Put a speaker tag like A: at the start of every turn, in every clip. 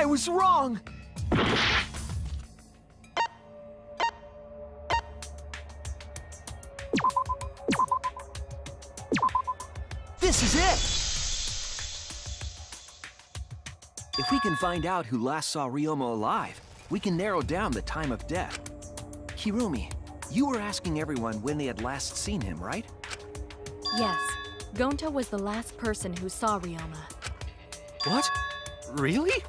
A: was wrong! This is it! If we can find out who last saw Ryoma alive, we can narrow down the time of death. Hirumi, you were asking everyone when they had last seen him, right?
B: Yes. Gonta was the last person who saw Ryoma.
A: What? Really?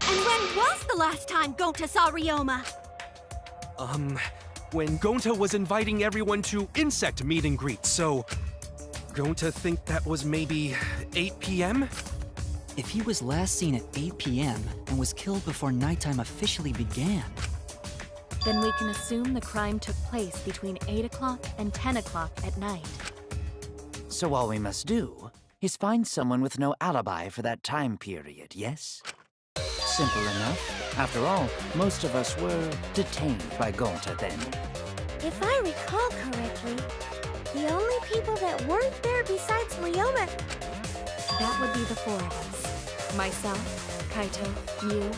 C: And when was the last time Gonta saw Ryoma?
D: When Gonta was inviting everyone to insect meet and greet, so... Gonta think that was maybe 8 p.m.?
E: If he was last seen at 8 p.m. and was killed before nighttime officially began...
B: Then we can assume the crime took place between 8 o'clock and 10 o'clock at night.
F: So all we must do is find someone with no alibi for that time period, yes? Simple enough. After all, most of us were detained by Gonta then.
C: If I recall correctly, the only people that weren't there besides Ryoma...
B: That would be the four of us. Myself, Kaito, you,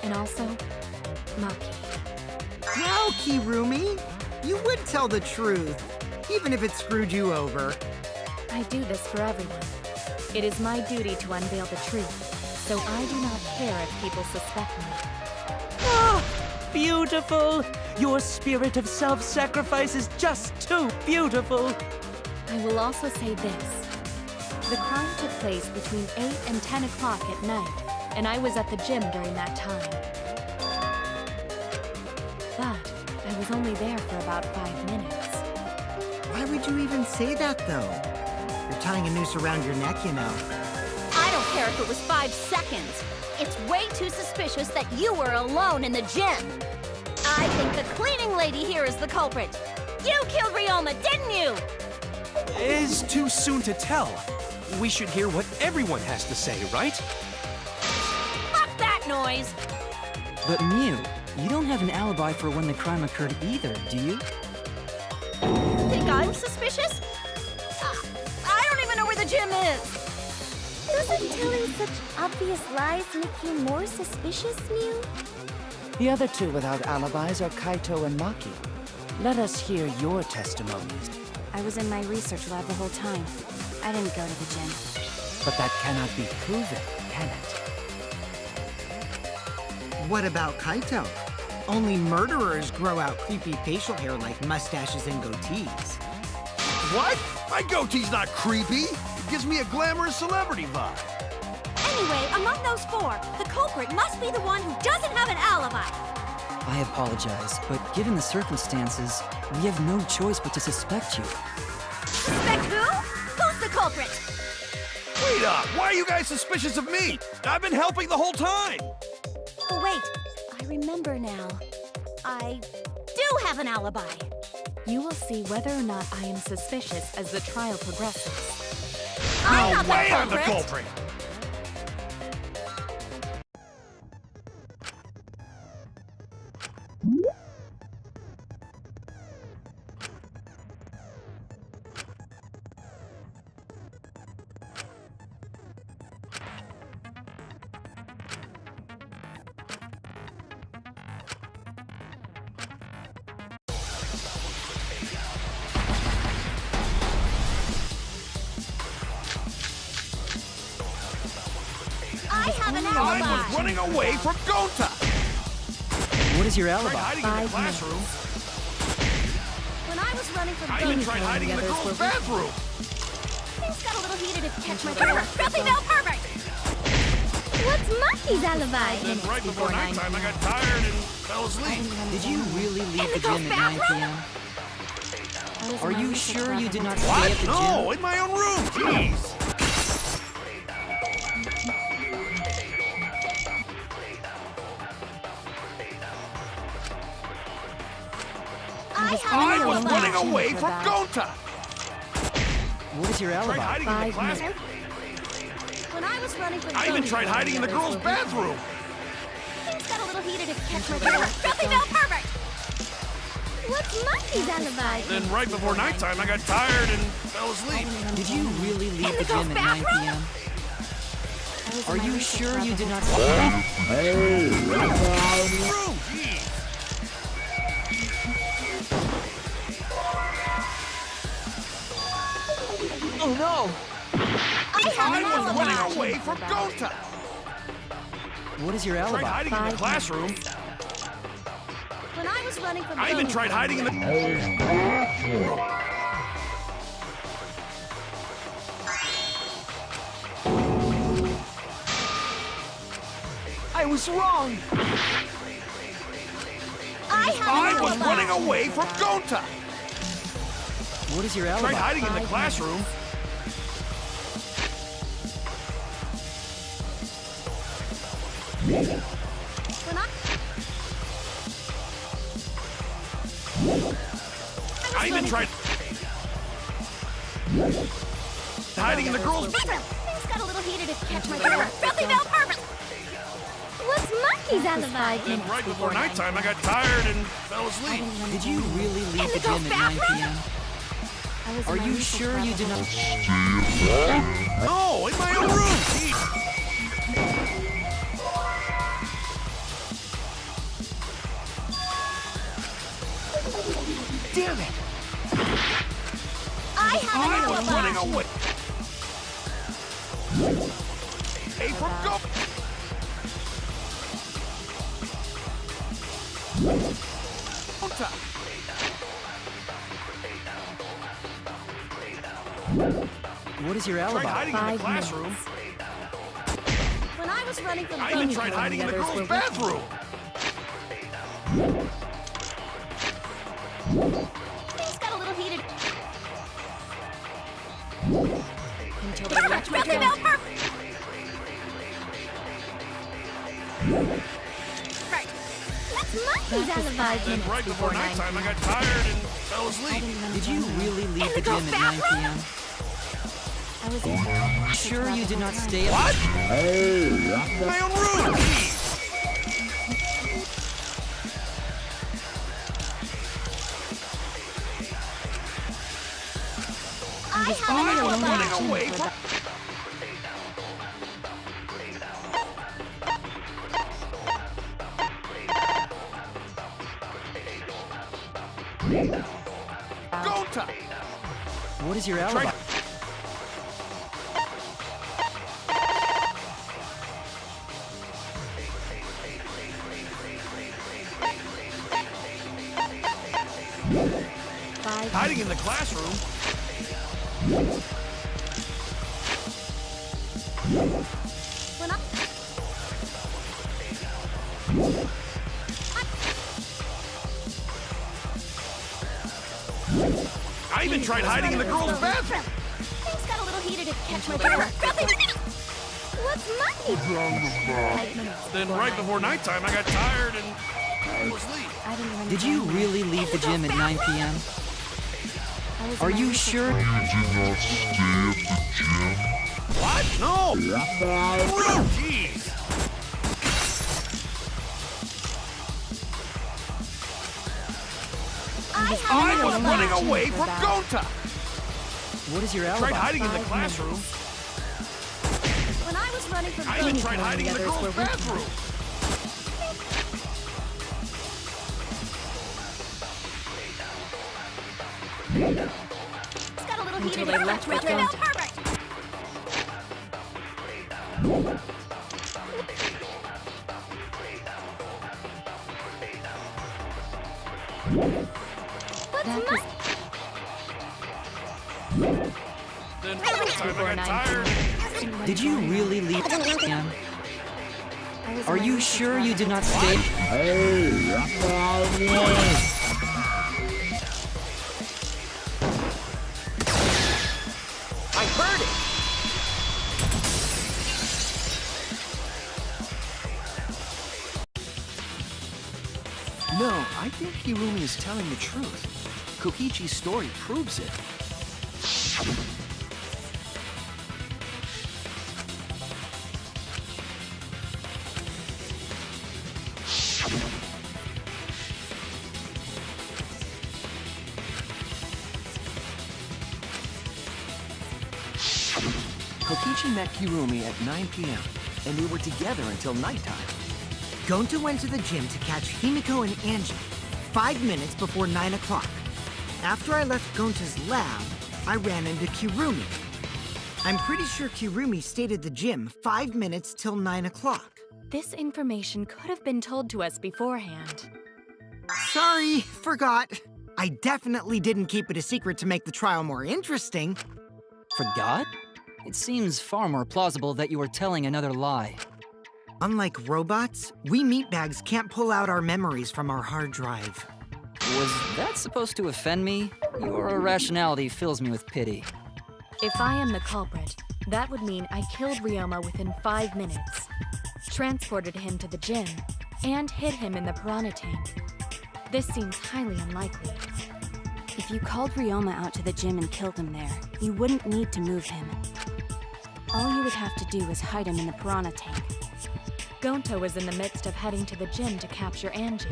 B: and also Maki.
G: Now, Kirumi, you would tell the truth, even if it screwed you over.
B: I do this for everyone. It is my duty to unveil the truth, so I do not care if people suspect me.
F: Ah, beautiful! Your spirit of self-sacrifice is just too beautiful!
B: I will also say this. The crime took place between 8 and 10 o'clock at night, and I was at the gym during that time. But I was only there for about 5 minutes.
G: Why would you even say that, though? You're tying a noose around your neck, you know.
C: I don't care if it was 5 seconds. It's way too suspicious that you were alone in the gym. I think the cleaning lady here is the culprit. You killed Ryoma, didn't you?
D: It's too soon to tell. We should hear what everyone has to say, right?
C: Fuck that noise!
E: But Mew, you don't have an alibi for when the crime occurred either, do you?
C: Think I'm suspicious? I don't even know where the gym is. Doesn't telling such obvious lies make you more suspicious, Mew?
F: The other two without alibis are Kaito and Maki. Let us hear your testimonies.
H: I was in my research lab the whole time. I didn't go to the gym.
F: But that cannot be proven, can it?
G: What about Kaito? Only murderers grow out creepy facial hair like mustaches and goatees.
A: What? My goatee's not creepy. It gives me a glamorous celebrity vibe.
C: Anyway, among those four, the culprit must be the one who doesn't have an alibi.
E: I apologize, but given the circumstances, we have no choice but to suspect you.
C: Suspect who? Who's the culprit?
A: Wait up! Why are you guys suspicious of me? I've been helping the whole time!
C: Oh, wait. I remember now. I do have an alibi.
B: You will see whether or not I am suspicious as the trial progresses.
C: I'm not the
A: Way I'm the
C: culprit.
A: culprit!
C: I have an
A: I was
C: alibi.
A: running away from Gonta!
E: What is your
A: Tried
E: alibi?
A: hiding in the
B: 5
A: classroom.
C: When I was running from
A: I even
C: Gonta,
A: tried hiding in the girls' bathroom.
C: things got a little heated to catch my breath. Filthy Bell Pervert! What's Maki's alibi?
A: Then right before nighttime, I got tired and fell asleep.
E: Did you really leave
C: In the
E: the gym
C: girls'
E: at 9
C: bathroom?
E: p.m.?
B: I was in
E: Are
B: my
E: you
B: research
E: sure
B: lab
E: you
B: the
E: did
B: whole
E: not
B: time.
E: stay
A: What?
E: at the
A: No,
E: gym?
A: in my own room. Jeez. I was running away from Gonta.
E: What is your
A: Tried
E: alibi?
A: hiding in the
B: 5
A: classroom.
C: When I was running from
A: I even
C: Gonta,
A: tried hiding in the girls' bathroom.
C: things got a little heated to catch my breath. Filthy Bell Pervert! What's Maki's alibi?
A: Then right before nighttime, I got tired and fell asleep.
E: Did you really leave
C: In
E: the
C: the girls'
E: gym at 9
C: bathroom?
E: p.m.?
B: I
H: was in
E: Are
H: my
E: you
H: research
E: sure
H: lab
E: you
H: the
E: did
H: whole
E: not...
A: Oh no!
C: I was
D: Running away from Gota!
E: What is your
D: Tried
E: alibi?
D: hiding in the classroom.
C: When I was running from
D: I even
C: Gota,
D: tried hiding in the...
A: I was wrong!
D: I was running away from Gota!
E: What is your
D: Tried
E: alibi?
D: hiding in the classroom.
C: When
D: I even tried hiding in the girls'
C: Things got a little heated to catch my breath. Filthy Bell Purpose! What's Monkey's alibi?
D: Then right before nighttime, I got tired and fell asleep.
E: Did you really leave the gym at 9 p.m.?
H: I was in
E: Are
H: my
E: you
H: research
E: sure
H: lab
E: you
H: the
E: did
H: whole
E: not...
D: No, in my own room. Jeez.
A: Damn it!
D: I was running away. Hey, for go.
E: What is your
D: Tried
E: alibi?
D: hiding in the classroom.
C: When I was running from
D: I even
C: Gota,
D: tried hiding in the girls' bathroom.
C: things got a little heated.
B: Until they left my
C: Filthy Bell
B: gym.
C: Purpose! Right. What's Monkey's alibi?
D: Then right before nighttime, I got tired and fell asleep.
E: Did you really leave the gym at 9 p.m.?
H: I was in my research
E: Sure
H: lab
E: you
H: the
E: did
H: whole
E: not
H: time.
E: stay up...
D: What? My own room. Jeez. I was running away from... Gota!
E: What is your alibi?
D: Hiding in the classroom.
C: When I...
D: I even tried hiding in the girls' bathroom.
C: Things got a little heated to catch my breath. Filthy... What's Monkey?
D: Then right before nighttime, I got tired and fell asleep.
H: I didn't even
E: Did you really leave the gym at 9 p.m.?
H: I was in
E: Are
H: my
E: you
H: research
E: sure?
D: What? No! Room, jeez! I was running away from Gota!
E: What is your
D: Tried
E: alibi?
D: hiding in the classroom.
C: When I was running from
D: I even
C: Gota,
D: tried hiding in the girls' bathroom.
C: it's got a little heated
B: they
C: to
B: left
C: catch my
B: my
C: breath.
B: gym.
C: Perfect! What's Monkey?
D: Then by the time I got tired,
E: Did you really leave the gym?
H: I was in
E: Are
H: my
E: you
H: research
E: sure
H: lab
E: you
H: the
E: did
H: whole
E: not
H: time.
E: stay?
A: I heard it! No, I think Hirumi is telling the truth. Kokichi's story proves it. Kokichi met Hirumi at 9 p.m. and they were together until nighttime.
G: Gonta went to the gym to catch Himiko and Angie 5 minutes before 9 o'clock. After I left Gonta's lab, I ran into Kirumi. I'm pretty sure Kirumi stayed at the gym 5 minutes till 9 o'clock.
B: This information could have been told to us beforehand.
G: Sorry, forgot. I definitely didn't keep it a secret to make the trial more interesting.
E: Forgot? It seems far more plausible that you were telling another lie.
G: Unlike robots, we meatbags can't pull out our memories from our hard drive.
E: Was that supposed to offend me? Your irrationality fills me with pity.
B: If I am the culprit, that would mean I killed Ryoma within 5 minutes, transported him to the gym, and hid him in the piranha tank. This seems highly unlikely.
H: If you called Ryoma out to the gym and killed him there, you wouldn't need to move him. All you would have to do is hide him in the piranha tank.
B: Gonta was in the midst of heading to the gym to capture Angie.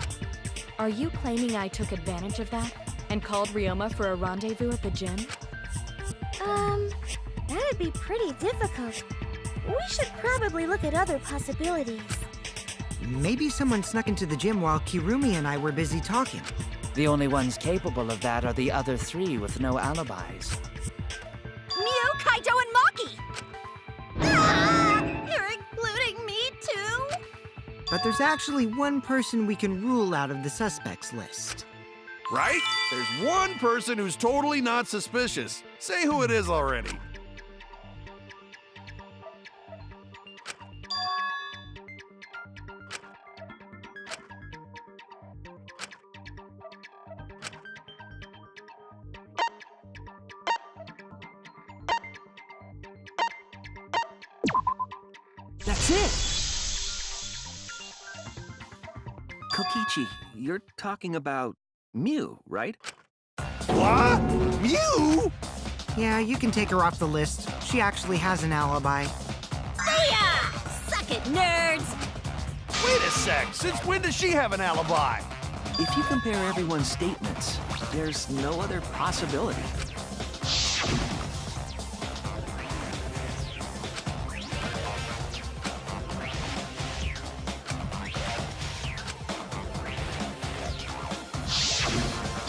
B: Are you claiming I took advantage of that and called Ryoma for a rendezvous at the gym?
I: That'd be pretty difficult. We should probably look at other possibilities.
G: Maybe someone snuck into the gym while Kirumi and I were busy talking.
F: The only ones capable of that are the other 3 with no alibis.
C: Mew, Kaito, and Maki! Ah, you're including me too?
G: But there's actually one person we can rule out of the suspects list.
J: Right? There's one person who's totally not suspicious. Say who it is already.
A: That's it! Kokichi, you're talking about Mew, right?
J: What? Mew?
G: Yeah, you can take her off the list. She actually has an alibi.
C: Booyah! Suck it, nerds!
J: Wait a sec. Since when does she have an alibi?
A: If you compare everyone's statements, there's no other possibility.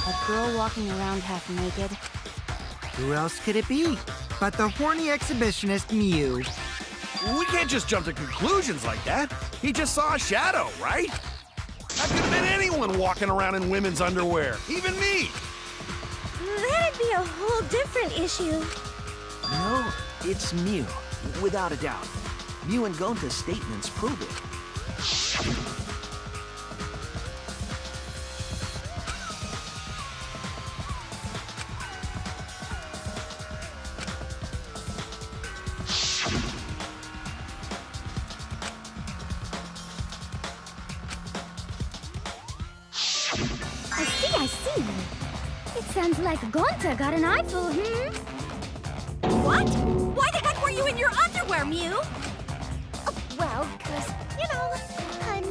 H: A girl walking around half naked.
G: Who else could it be but the horny exhibitionist Mew?
J: We can't just jump to conclusions like that. He just saw a shadow, right? That could have been anyone walking around in women's underwear, even me.
I: That'd be a whole different issue.
A: No, it's Mew, without a doubt. Mew and Gonta's statements prove it.
I: I see. It sounds like Gonta got an eyeful,
C: What? Why the heck were you in your underwear, Mew?
I: Oh, well, 'cause, I'm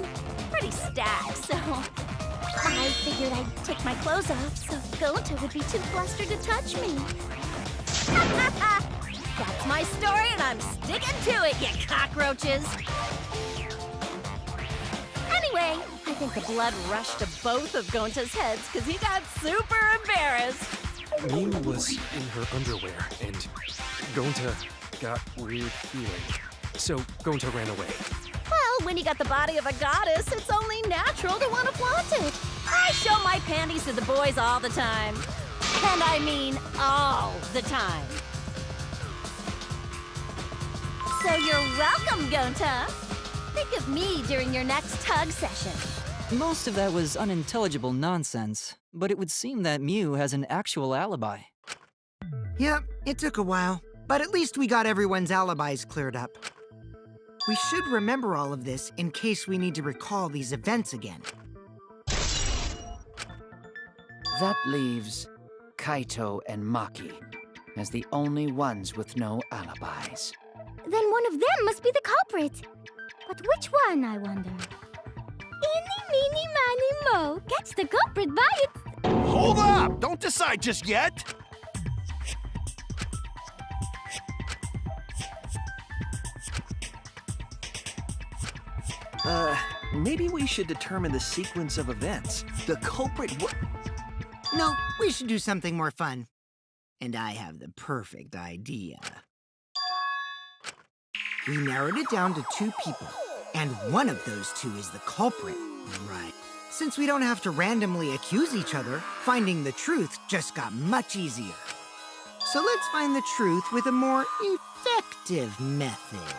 C: Pretty stacked, so I figured I'd take my clothes off so Gonta would be too flustered to touch me. That's my story and I'm sticking to it, you cockroaches! Anyway, I think the blood rushed to both of Gonta's heads because he got super embarrassed.
D: Mew was in her underwear, and Gonta got weird feeling. So Gonta ran away.
C: Well, when you got the body of a goddess, it's only natural to want to flaunt it. I show my panties to the boys all the time. And I mean all the time. So you're welcome, Gonta. Think of me during your next tug session.
E: Most of that was unintelligible nonsense, but it would seem that Mew has an actual alibi.
G: Yep, it took a while, but at least we got everyone's alibis cleared up. We should remember all of this in case we need to recall these events again.
F: That leaves Kaito and Maki as the only ones with no alibis.
I: Then one of them must be the culprit. But which one, I wonder? Eeny, meeny, miny, mo gets the culprit by its...
J: Hold up! Don't decide just yet!
A: Maybe we should determine the sequence of events. The culprit
G: No, we should do something more fun. And I have the perfect idea. We narrowed it down to 2 people, and one of those 2 is the culprit. Right. Since we don't have to randomly accuse each other, finding the truth just got much easier. So let's find the truth with a more effective method.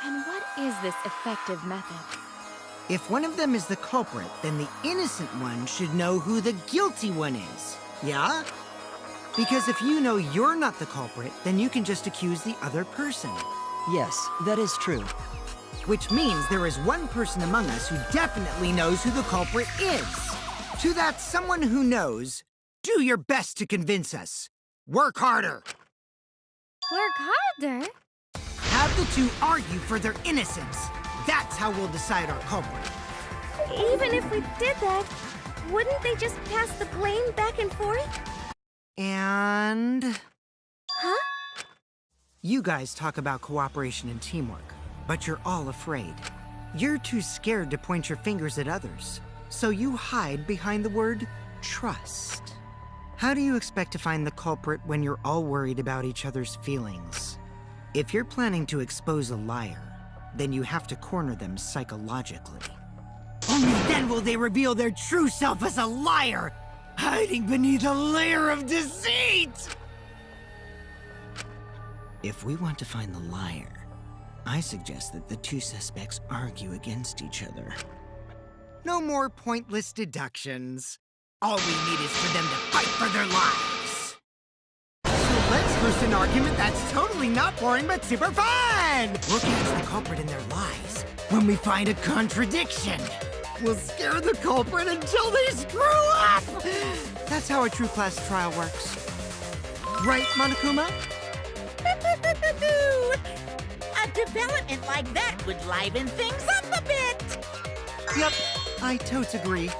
B: And what is this effective method?
G: If one of them is the culprit, then the innocent one should know who the guilty one is. Yeah? Because if you know you're not the culprit, then you can just accuse the other person.
E: Yes, that is true.
G: Which means there is one person among us who definitely knows who the culprit is. To that someone who knows, do your best to convince us. Work harder.
I: Work harder?
G: Have the 2 argue for their innocence. That's how we'll decide our culprit.
I: Even if we did that, wouldn't they just pass the blame back and forth?
G: And...
I: Huh?
G: You guys talk about cooperation and teamwork, but you're all afraid. You're too scared to point your fingers at others, so you hide behind the word trust. How do you expect to find the culprit when you're all worried about each other's feelings? If you're planning to expose a liar, then you have to corner them psychologically. Only then will they reveal their true self as a liar, hiding beneath a layer of deceit! If we want to find the liar, I suggest that the 2 suspects argue against each other. No more pointless deductions. All we need is for them to fight for their lives. So let's host an argument that's totally not boring but super fun! We'll catch the culprit in their lies when we find a contradiction. We'll scare the culprit until they screw up! That's how a true class trial works. Right, Monokuma?
K: A development like that would liven things up a bit.
G: Yep, I totes agree.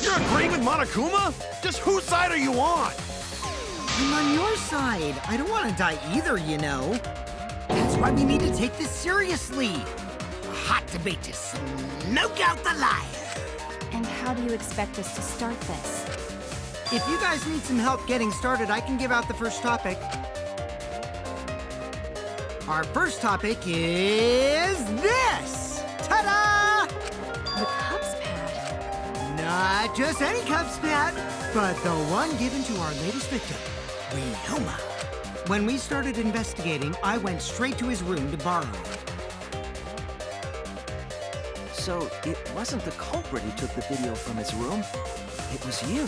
J: You're agreeing with Monokuma? Just whose side are you on?
G: I'm on your side. I don't want to die either, you know. That's why we need to take this seriously. A hot debate to smoke out the liar.
H: And how do you expect us to start this?
G: If you guys need some help getting started, I can give out the first topic. Our first topic is this! Ta-da!
B: The Cubs pad.
G: Not just any Cubs pad, but the one given to our latest victim, Ryoma. When we started investigating, I went straight to his room to borrow it.
A: So it wasn't the culprit who took the video from his room. It was you.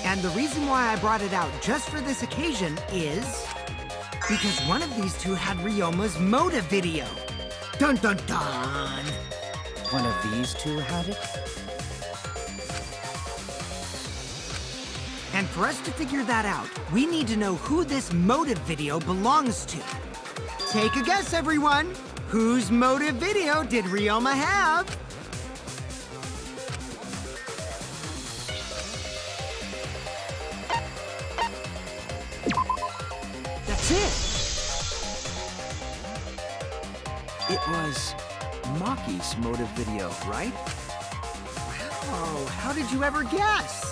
G: And the reason why I brought it out just for this occasion is... because one of these 2 had Ryoma's motive video. Dun dun dun!
F: One of these 2 had it?
G: And for us to figure that out, we need to know who this motive video belongs to. Take a guess, everyone! Whose motive video did Ryoma have? That's it!
A: It was Maki's motive video, right?
G: Wow, how did you ever guess?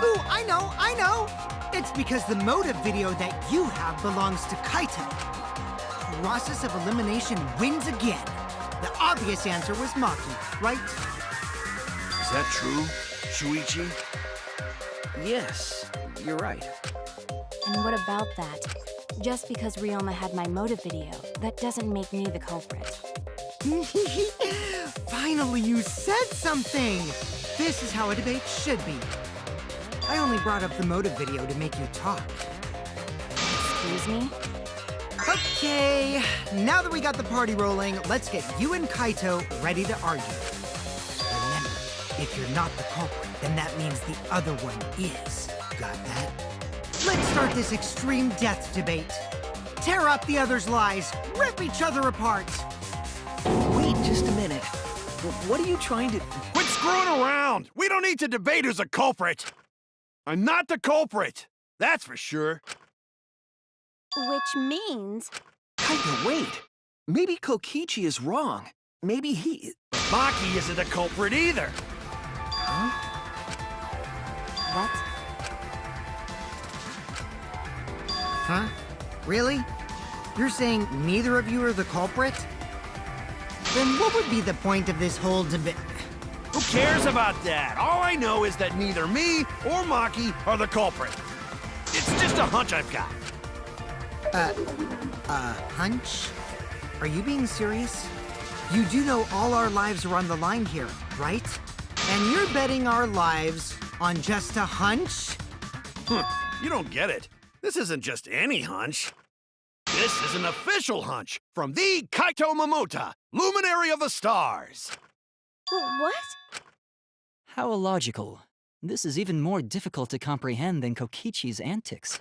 G: Ooh, I know! It's because the motive video that you have belongs to Kaito. Process of elimination wins again. The obvious answer was Maki, right?
J: Is that true, Shuichi?
A: Yes, you're right.
H: And what about that? Just because Ryoma had my motive video, that doesn't make me the culprit.
G: Finally, you said something! This is how a debate should be. I only brought up the motive video to make you talk.
H: Excuse me?
G: Okay, now that we got the party rolling, let's get you and Kaito ready to argue. Remember, if you're not the culprit, then that means the other one is. Got that? Let's start this extreme death debate. Tear up the other's lies, rip each other apart.
A: Wait just a minute. What are you trying to...
J: Quit screwing around! We don't need to debate who's a culprit! I'm not the culprit! That's for sure.
C: Which means...
A: Kaito, wait! Maybe Kokichi is wrong. maybe he...
J: Maki isn't the culprit either.
H: What?
G: Huh? Really? You're saying neither of you are the culprit? Then what would be the point of this whole debate?
J: Who cares about that? All I know is that neither me or Maki are the culprit. It's just a hunch I've got.
G: Hunch? Are you being serious? You do know all our lives are on the line here, right? And you're betting our lives on just a hunch?
J: You don't get it. This isn't just any hunch. This is an official hunch from the Kaito Momota, Luminary of the Stars.
C: What?
E: How illogical. This is even more difficult to comprehend than Kokichi's antics.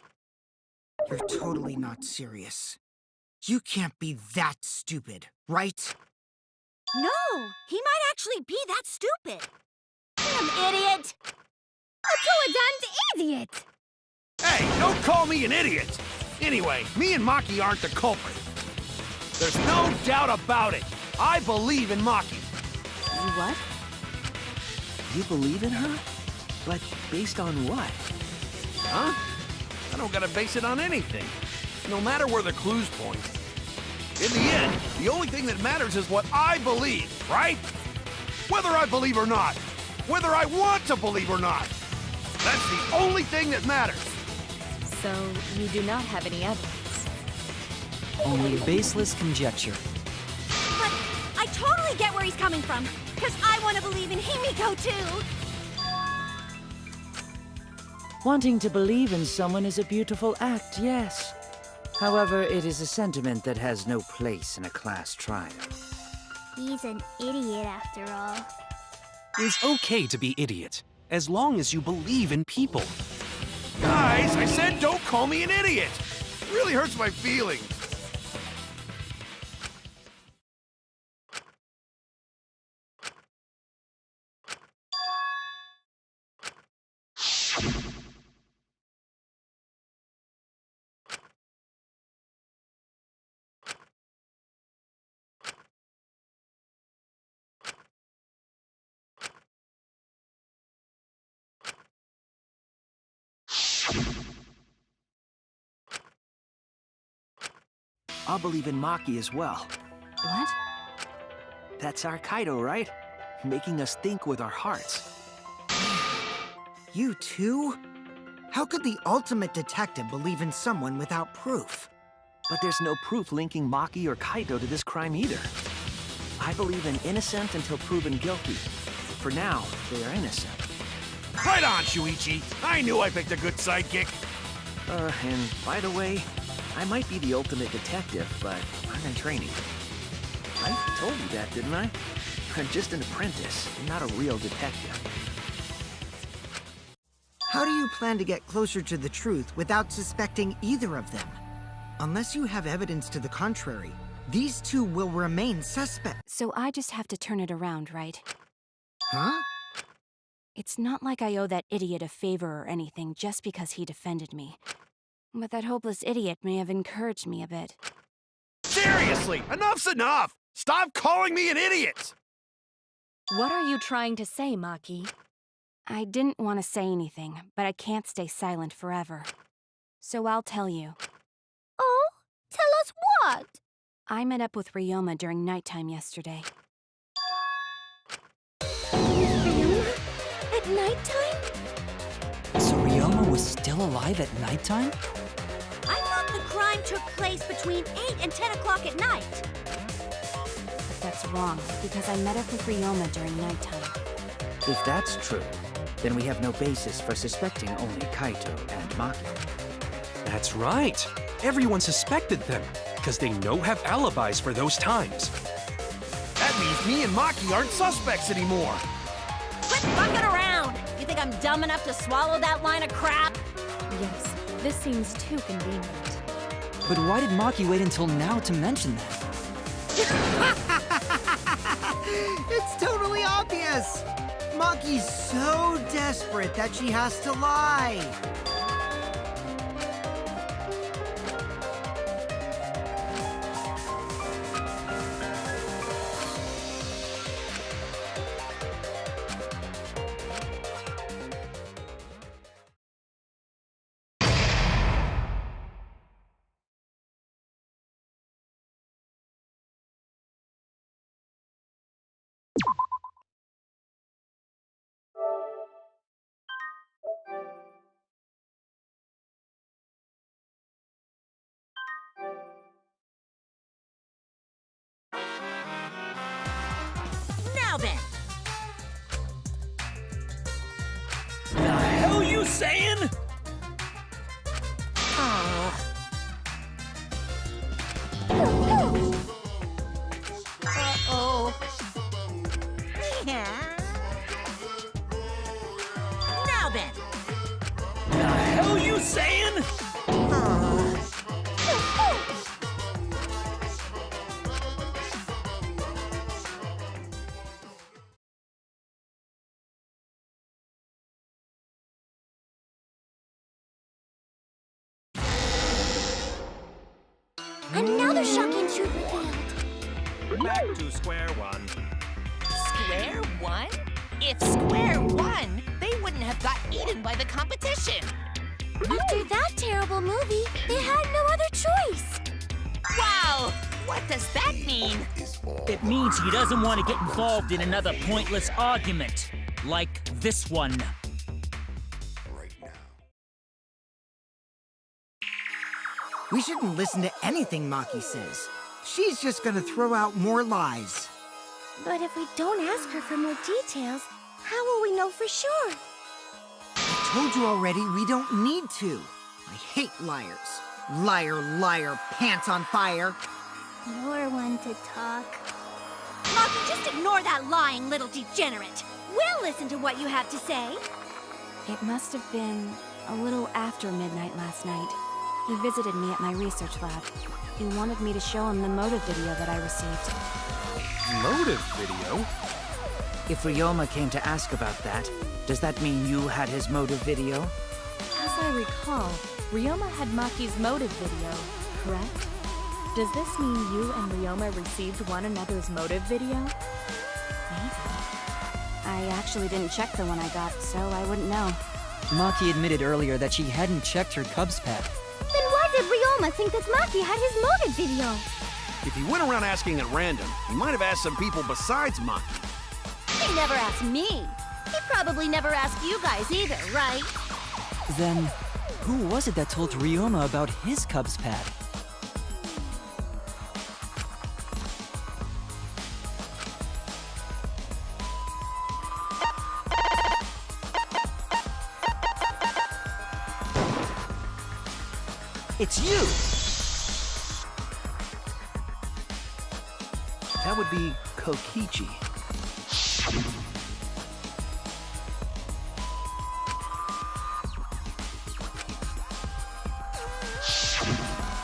G: You're totally not serious. You can't be that stupid, right?
C: No, he might actually be that stupid. Damn idiot!
I: A damned idiot!
J: Hey, don't call me an idiot! Anyway, me and Maki aren't the culprit. There's no doubt about it. I believe in Maki.
H: You what?
A: You believe in her? But based on what?
J: Huh? I don't gotta base it on anything. No matter where the clues point. In the end, the only thing that matters is what I believe, right? Whether I believe or not. Whether I want to believe or not. That's the only thing that matters.
B: So, you do not have any evidence.
E: Only baseless conjecture.
C: But I totally get where he's coming from, because I want to believe in Himiko too.
F: Wanting to believe in someone is a beautiful act, yes. However, it is a sentiment that has no place in a class trial.
I: He's an idiot after all.
D: It's okay to be idiot, as long as you believe in people.
J: Guys, I said don't call me an idiot. It really hurts my feelings.
A: I'll believe in Maki as well.
H: What?
A: That's our Kaido, right? Making us think with our hearts.
G: You too? How could the ultimate detective believe in someone without proof?
A: But there's no proof linking Maki or Kaido to this crime either. I believe in innocent until proven guilty. For now, they are innocent.
J: Right on, Shuichi. I knew I picked a good sidekick.
A: And by the way, I might be the ultimate detective, but I'm in training. I told you that, didn't I? I'm just an apprentice, not a real detective.
G: How do you plan to get closer to the truth without suspecting either of them? Unless you have evidence to the contrary, these two will remain suspects.
H: So I just have to turn it around, right?
G: Huh?
H: It's not like I owe that idiot a favor or anything just because he defended me. But that hopeless idiot may have encouraged me a bit.
J: Seriously, enough's enough! Stop calling me an idiot!
B: What are you trying to say, Maki?
H: I didn't want to say anything, but I can't stay silent forever. So I'll tell you.
I: Oh? Tell us what?
H: I met up with Ryoma during nighttime yesterday.
I: Ryoma? At nighttime?
E: So Ryoma was still alive at nighttime?
C: I thought the crime took place between 8 and 10 o'clock at night.
H: But that's wrong, because I met up with Ryoma during nighttime.
F: If that's true, then we have no basis for suspecting only Kaito and Maki.
D: That's right. Everyone suspected them, because they no have alibis for those times.
J: That means me and Maki aren't suspects anymore.
C: Quit bucking around! You think I'm dumb enough to swallow that line of crap?
B: Yes, this seems too convenient.
E: But why did Maki wait until now to mention that?
G: It's totally obvious! Maki's so desperate that she has to lie.
K: Now then.
L: The hell you saying?
K: Uh-oh. Yeah. Now then.
L: The hell you saying?
I: Another shocking truth revealed.
D: Back to square one.
K: Square one? If square one, they wouldn't have got eaten by the competition.
I: After that terrible movie, they had no other choice.
K: Wow! What does that mean?
L: It means he doesn't want to get involved in another pointless argument. Like this one.
G: We shouldn't listen to anything Maki says. She's just gonna throw out more lies.
I: But if we don't ask her for more details, how will we know for sure?
G: I told you already, we don't need to. I hate liars. Liar, liar, pants on fire.
I: You're one to talk.
C: Maki, just ignore that lying little degenerate. We'll listen to what you have to say.
H: It must have been a little after midnight last night. He visited me at my research lab. He wanted me to show him the motive video that I received.
D: Motive video?
F: If Ryoma came to ask about that, does that mean you had his motive video?
B: As I recall, Ryoma had Maki's motive video, correct? Does this mean you and Ryoma received one another's motive video?
H: Maybe. I actually didn't check the one I got, so I wouldn't know.
E: Maki admitted earlier that she hadn't checked her Cubs pad.
I: Then why did Ryoma think that Maki had his motive video?
J: If he went around asking at random, he might have asked some people besides Maki.
C: He never asked me. He probably never asked you guys either, right?
E: Then, who was it that told Ryoma about his Cubs pad?
A: It's you! That would be Kokichi.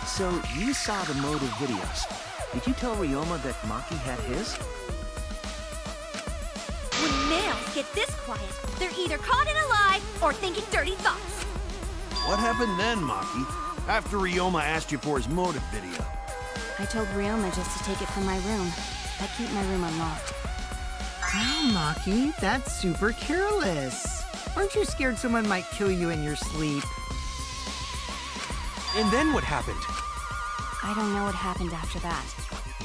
A: So, you saw the motive videos. Did you tell Ryoma that Maki had his?
C: When males get this quiet, they're either caught in a lie or thinking dirty thoughts.
J: What happened then, Maki? After Ryoma asked you for his motive video?
H: I told Ryoma just to take it from my room. I keep my room unlocked.
G: Wow, Maki, that's super careless. Aren't you scared someone might kill you in your sleep?
D: And then what happened?
H: I don't know what happened after that.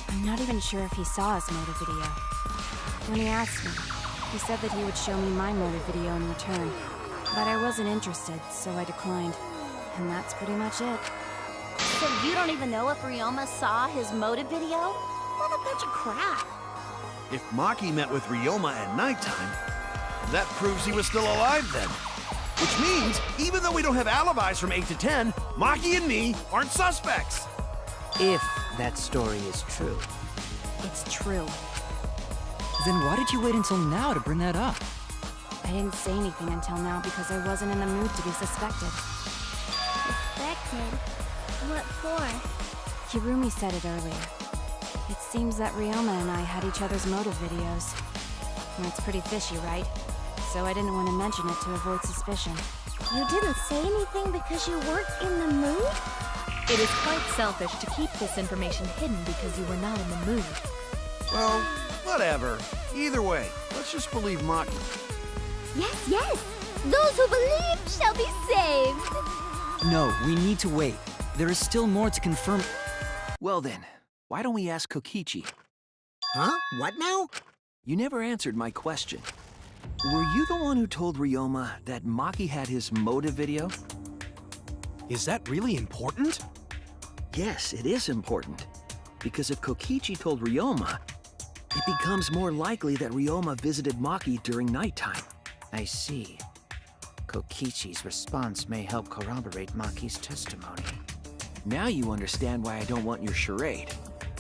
H: I'm not even sure if he saw his motive video. When he asked me, he said that he would show me my motive video in return. But I wasn't interested, so I declined. And that's pretty much it.
C: So you don't even know if Ryoma saw his motive video? What a bunch of crap.
J: If Maki met with Ryoma at nighttime, that proves he was still alive then. Which means, even though we don't have alibis from 8 to 10, Maki and me aren't suspects.
F: If that story is true.
H: It's true.
E: Then why did you wait until now to bring that up?
H: I didn't say anything until now because I wasn't in the mood to be suspected.
I: Suspected? What for?
H: Kirumi said it earlier. It seems that Ryoma and I had each other's motive videos. Well, it's pretty fishy, right? So I didn't want to mention it to avoid suspicion.
I: You didn't say anything because you weren't in the mood?
B: It is quite selfish to keep this information hidden because you were not in the mood.
J: Well, whatever. Either way, let's just believe Maki.
I: Yes, yes! Those who believe shall be saved!
E: No, we need to wait. There is still more to confirm.
A: Well then, why don't we ask Kokichi?
G: Huh? What now?
A: You never answered my question. Were you the one who told Ryoma that Maki had his motive video?
D: Is that really important?
A: Yes, it is important. Because if Kokichi told Ryoma, it becomes more likely that Ryoma visited Maki during nighttime.
F: I see. Kokichi's response may help corroborate Maki's testimony.
A: Now you understand why I don't want your charade.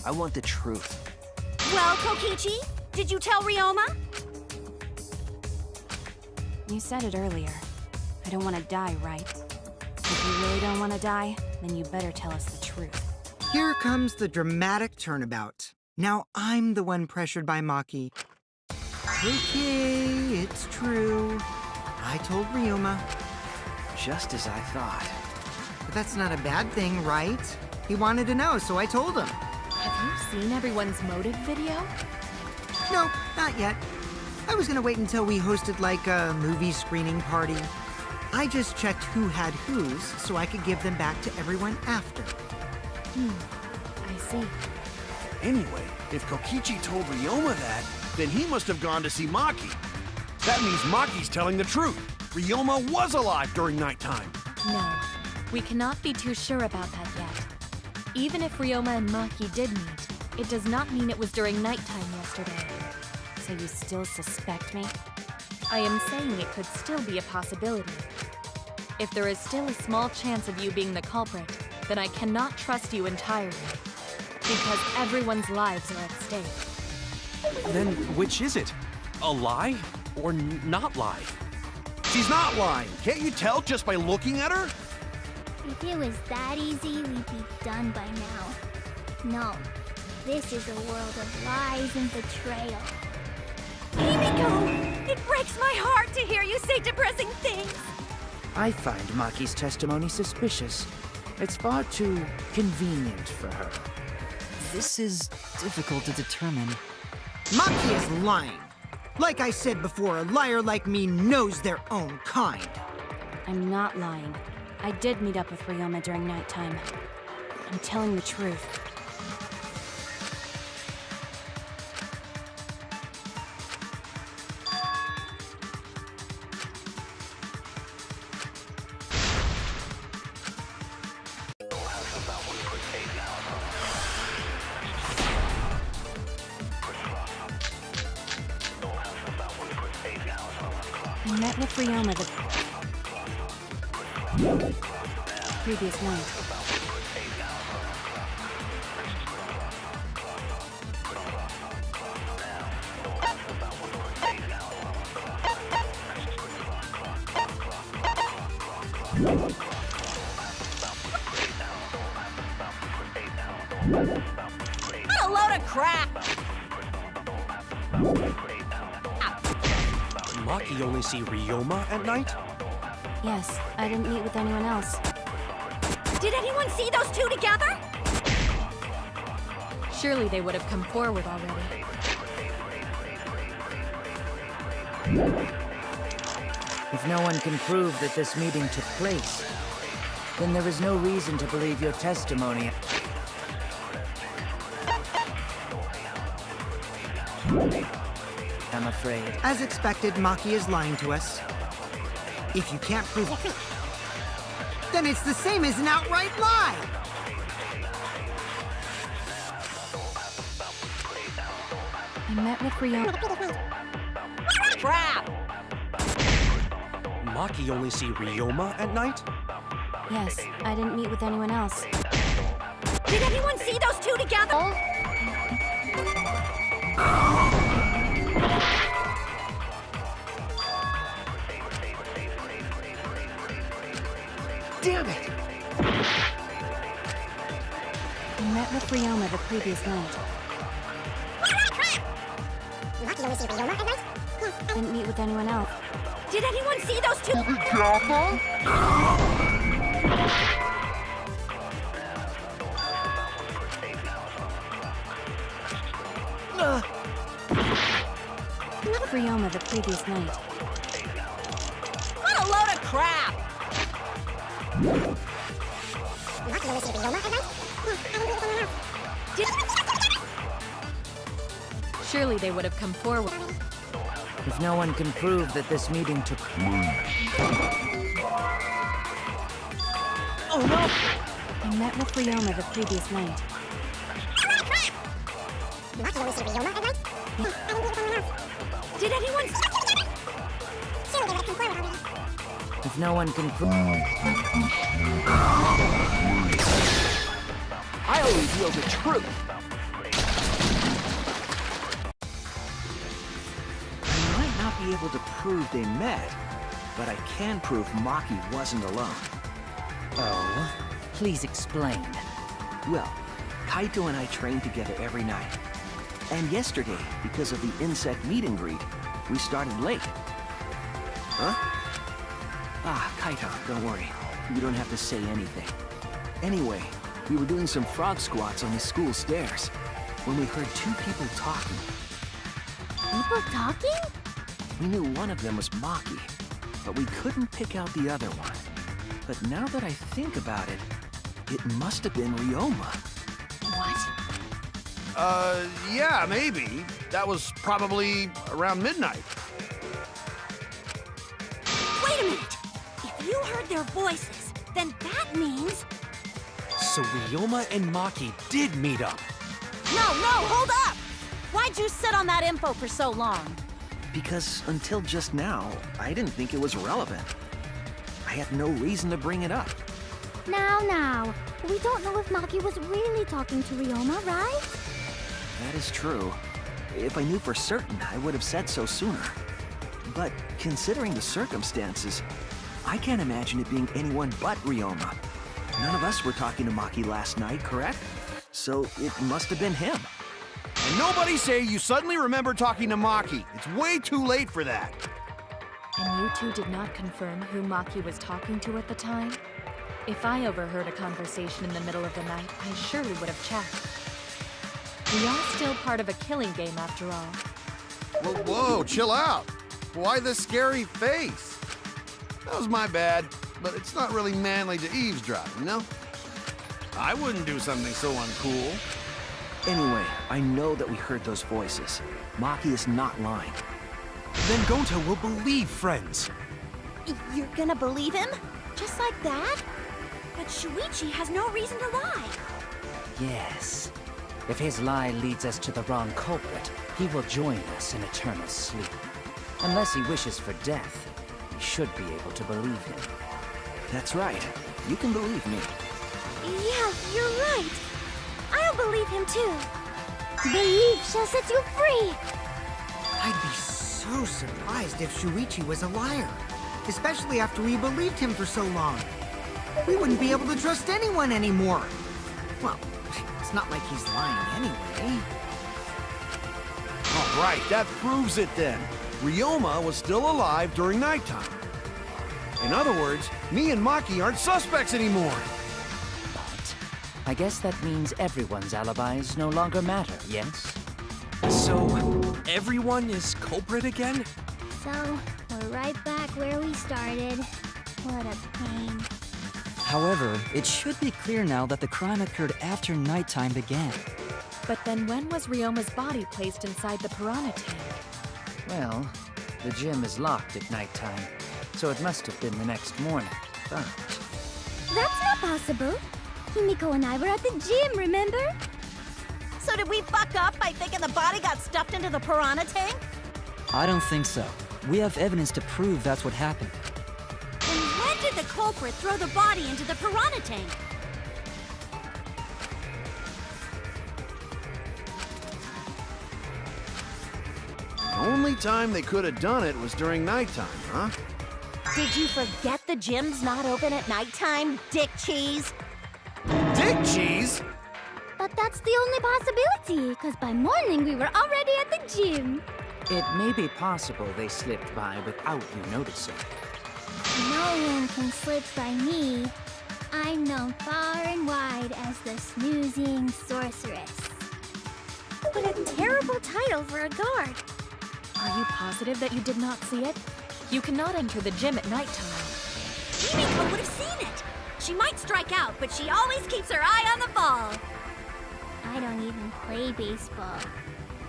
A: I want the truth.
C: Well, Kokichi, did you tell Ryoma?
H: You said it earlier. I don't want to die, right? If you really don't want to die, then you better tell us the truth.
G: Here comes the dramatic turnabout. Now I'm the one pressured by Maki. Okay, it's true. I told Ryoma.
A: Just as I thought.
G: But that's not a bad thing, right? He wanted to know, so I told him.
B: Have you seen everyone's motive video?
G: No, not yet. I was gonna wait until we hosted like a movie screening party. I just checked who had whose so I could give them back to everyone after.
B: I see.
J: Anyway, if Kokichi told Ryoma that, then he must have gone to see Maki. That means Maki's telling the truth. Ryoma was alive during nighttime.
B: No, we cannot be too sure about that yet. Even if Ryoma and Maki did meet, it does not mean it was during nighttime yesterday.
H: So you still suspect me?
B: I am saying it could still be a possibility. If there is still a small chance of you being the culprit, then I cannot trust you entirely. Because everyone's lives are at stake.
D: Then which is it? A lie or not lie?
J: She's not lying. Can't you tell just by looking at her?
I: If it was that easy, we'd be done by now. No, this is a world of lies and betrayal.
C: Himiko! It breaks my heart to hear you say depressing things.
F: I find Maki's testimony suspicious. It's far too convenient for her.
E: This is difficult to determine.
G: Maki is lying. Like I said before, a liar like me knows their own kind.
H: I'm not lying. I did meet up with Ryoma during nighttime. I'm telling the truth. I met with Ryoma the previous night.
C: What a load of crap!
D: Maki only see Ryoma at night?
H: Yes, I didn't meet with anyone else.
C: Did anyone see those two together?
B: Surely they would have come forward already.
F: If no one can prove that this meeting took place, then there is no reason to believe your testimony. I'm afraid.
G: As expected, Maki is lying to us. If you can't prove it, then it's the same as an outright lie!
H: I met with Ryoma.
C: Crap!
D: Maki only see Ryoma at night?
H: Yes, I didn't meet with anyone else.
C: Did anyone see those two together?
A: Damn it!
H: I met with Ryoma the previous night. Didn't meet with anyone else.
C: Did anyone see those two?
H: Ryoma the previous night.
C: What a load of crap!
B: Surely they would have come forward.
F: If no one can prove that this meeting took place.
H: Oh no! I met with Ryoma the previous night.
C: Did anyone...
F: If no one can prove...
A: I always know the truth. I might not be able to prove they met, but I can prove Maki wasn't alone.
F: Oh? Please explain.
A: Well, Kaito and I train together every night. And yesterday, because of the insect meet and greet, we started late. Huh? Ah, Kaito, don't worry. You don't have to say anything. Anyway, we were doing some frog squats on the school stairs when we heard two people talking.
I: People talking?
A: We knew one of them was Maki, but we couldn't pick out the other one. But now that I think about it, it must have been Ryoma.
B: What?
J: Yeah, maybe. That was probably around midnight.
C: Wait a minute! If you heard their voices, then that means...
D: So Ryoma and Maki did meet up.
C: No, hold up! Why'd you sit on that info for so long?
A: Because until just now, I didn't think it was relevant. I had no reason to bring it up.
I: Now. We don't know if Maki was really talking to Ryoma, right?
A: That is true. If I knew for certain, I would have said so sooner. But considering the circumstances, I can't imagine it being anyone but Ryoma. None of us were talking to Maki last night, correct? So it must have been him.
J: And nobody say you suddenly remember talking to Maki. It's way too late for that.
B: And you two did not confirm who Maki was talking to at the time? If I overheard a conversation in the middle of the night, I surely would have checked. We are still part of a killing game after all.
J: Whoa, chill out. Why the scary face? That was my bad, but it's not really manly to eavesdrop, you know? I wouldn't do something so uncool.
A: Anyway, I know that we heard those voices. Maki is not lying.
D: Then Gonta will believe friends.
C: You're gonna believe him? Just like that? But Shuichi has no reason to lie.
F: Yes. If his lie leads us to the wrong culprit, he will join us in eternal sleep. Unless he wishes for death, we should be able to believe him.
A: That's right. You can believe me.
I: Yeah, you're right. I'll believe him too. Belief shall set you free.
G: I'd be so surprised if Shuichi was a liar. Especially after we believed him for so long. We wouldn't be able to trust anyone anymore. Well, it's not like he's lying anyway.
J: All right, that proves it then. Ryoma was still alive during nighttime. In other words, me and Maki aren't suspects anymore.
F: But I guess that means everyone's alibis no longer matter, yes?
D: So, everyone is culprit again?
I: So, we're right back where we started. What a pain.
E: However, it should be clear now that the crime occurred after nighttime began.
B: But then when was Ryoma's body placed inside the piranha tank?
F: Well, the gym is locked at nighttime, so it must have been the next morning. But
I: That's not possible. Himiko and I were at the gym, remember?
C: So did we fuck up by thinking the body got stuffed into the piranha tank?
E: I don't think so. We have evidence to prove that's what happened.
C: Then when did the culprit throw the body into the piranha tank?
J: The only time they could have done it was during nighttime, huh?
C: Did you forget the gym's not open at nighttime, dick cheese?
J: Dick cheese?
I: But that's the only possibility, because by morning we were already at the gym.
F: it may be possible they slipped by without you noticing.
I: No one can slip by me. I'm known far and wide as the snoozing sorceress.
C: What a terrible title for a guard.
B: Are you positive that you did not see it? You cannot enter the gym at nighttime.
C: Himiko would have seen it. She might strike out, but she always keeps her eye on the ball.
I: I don't even play baseball.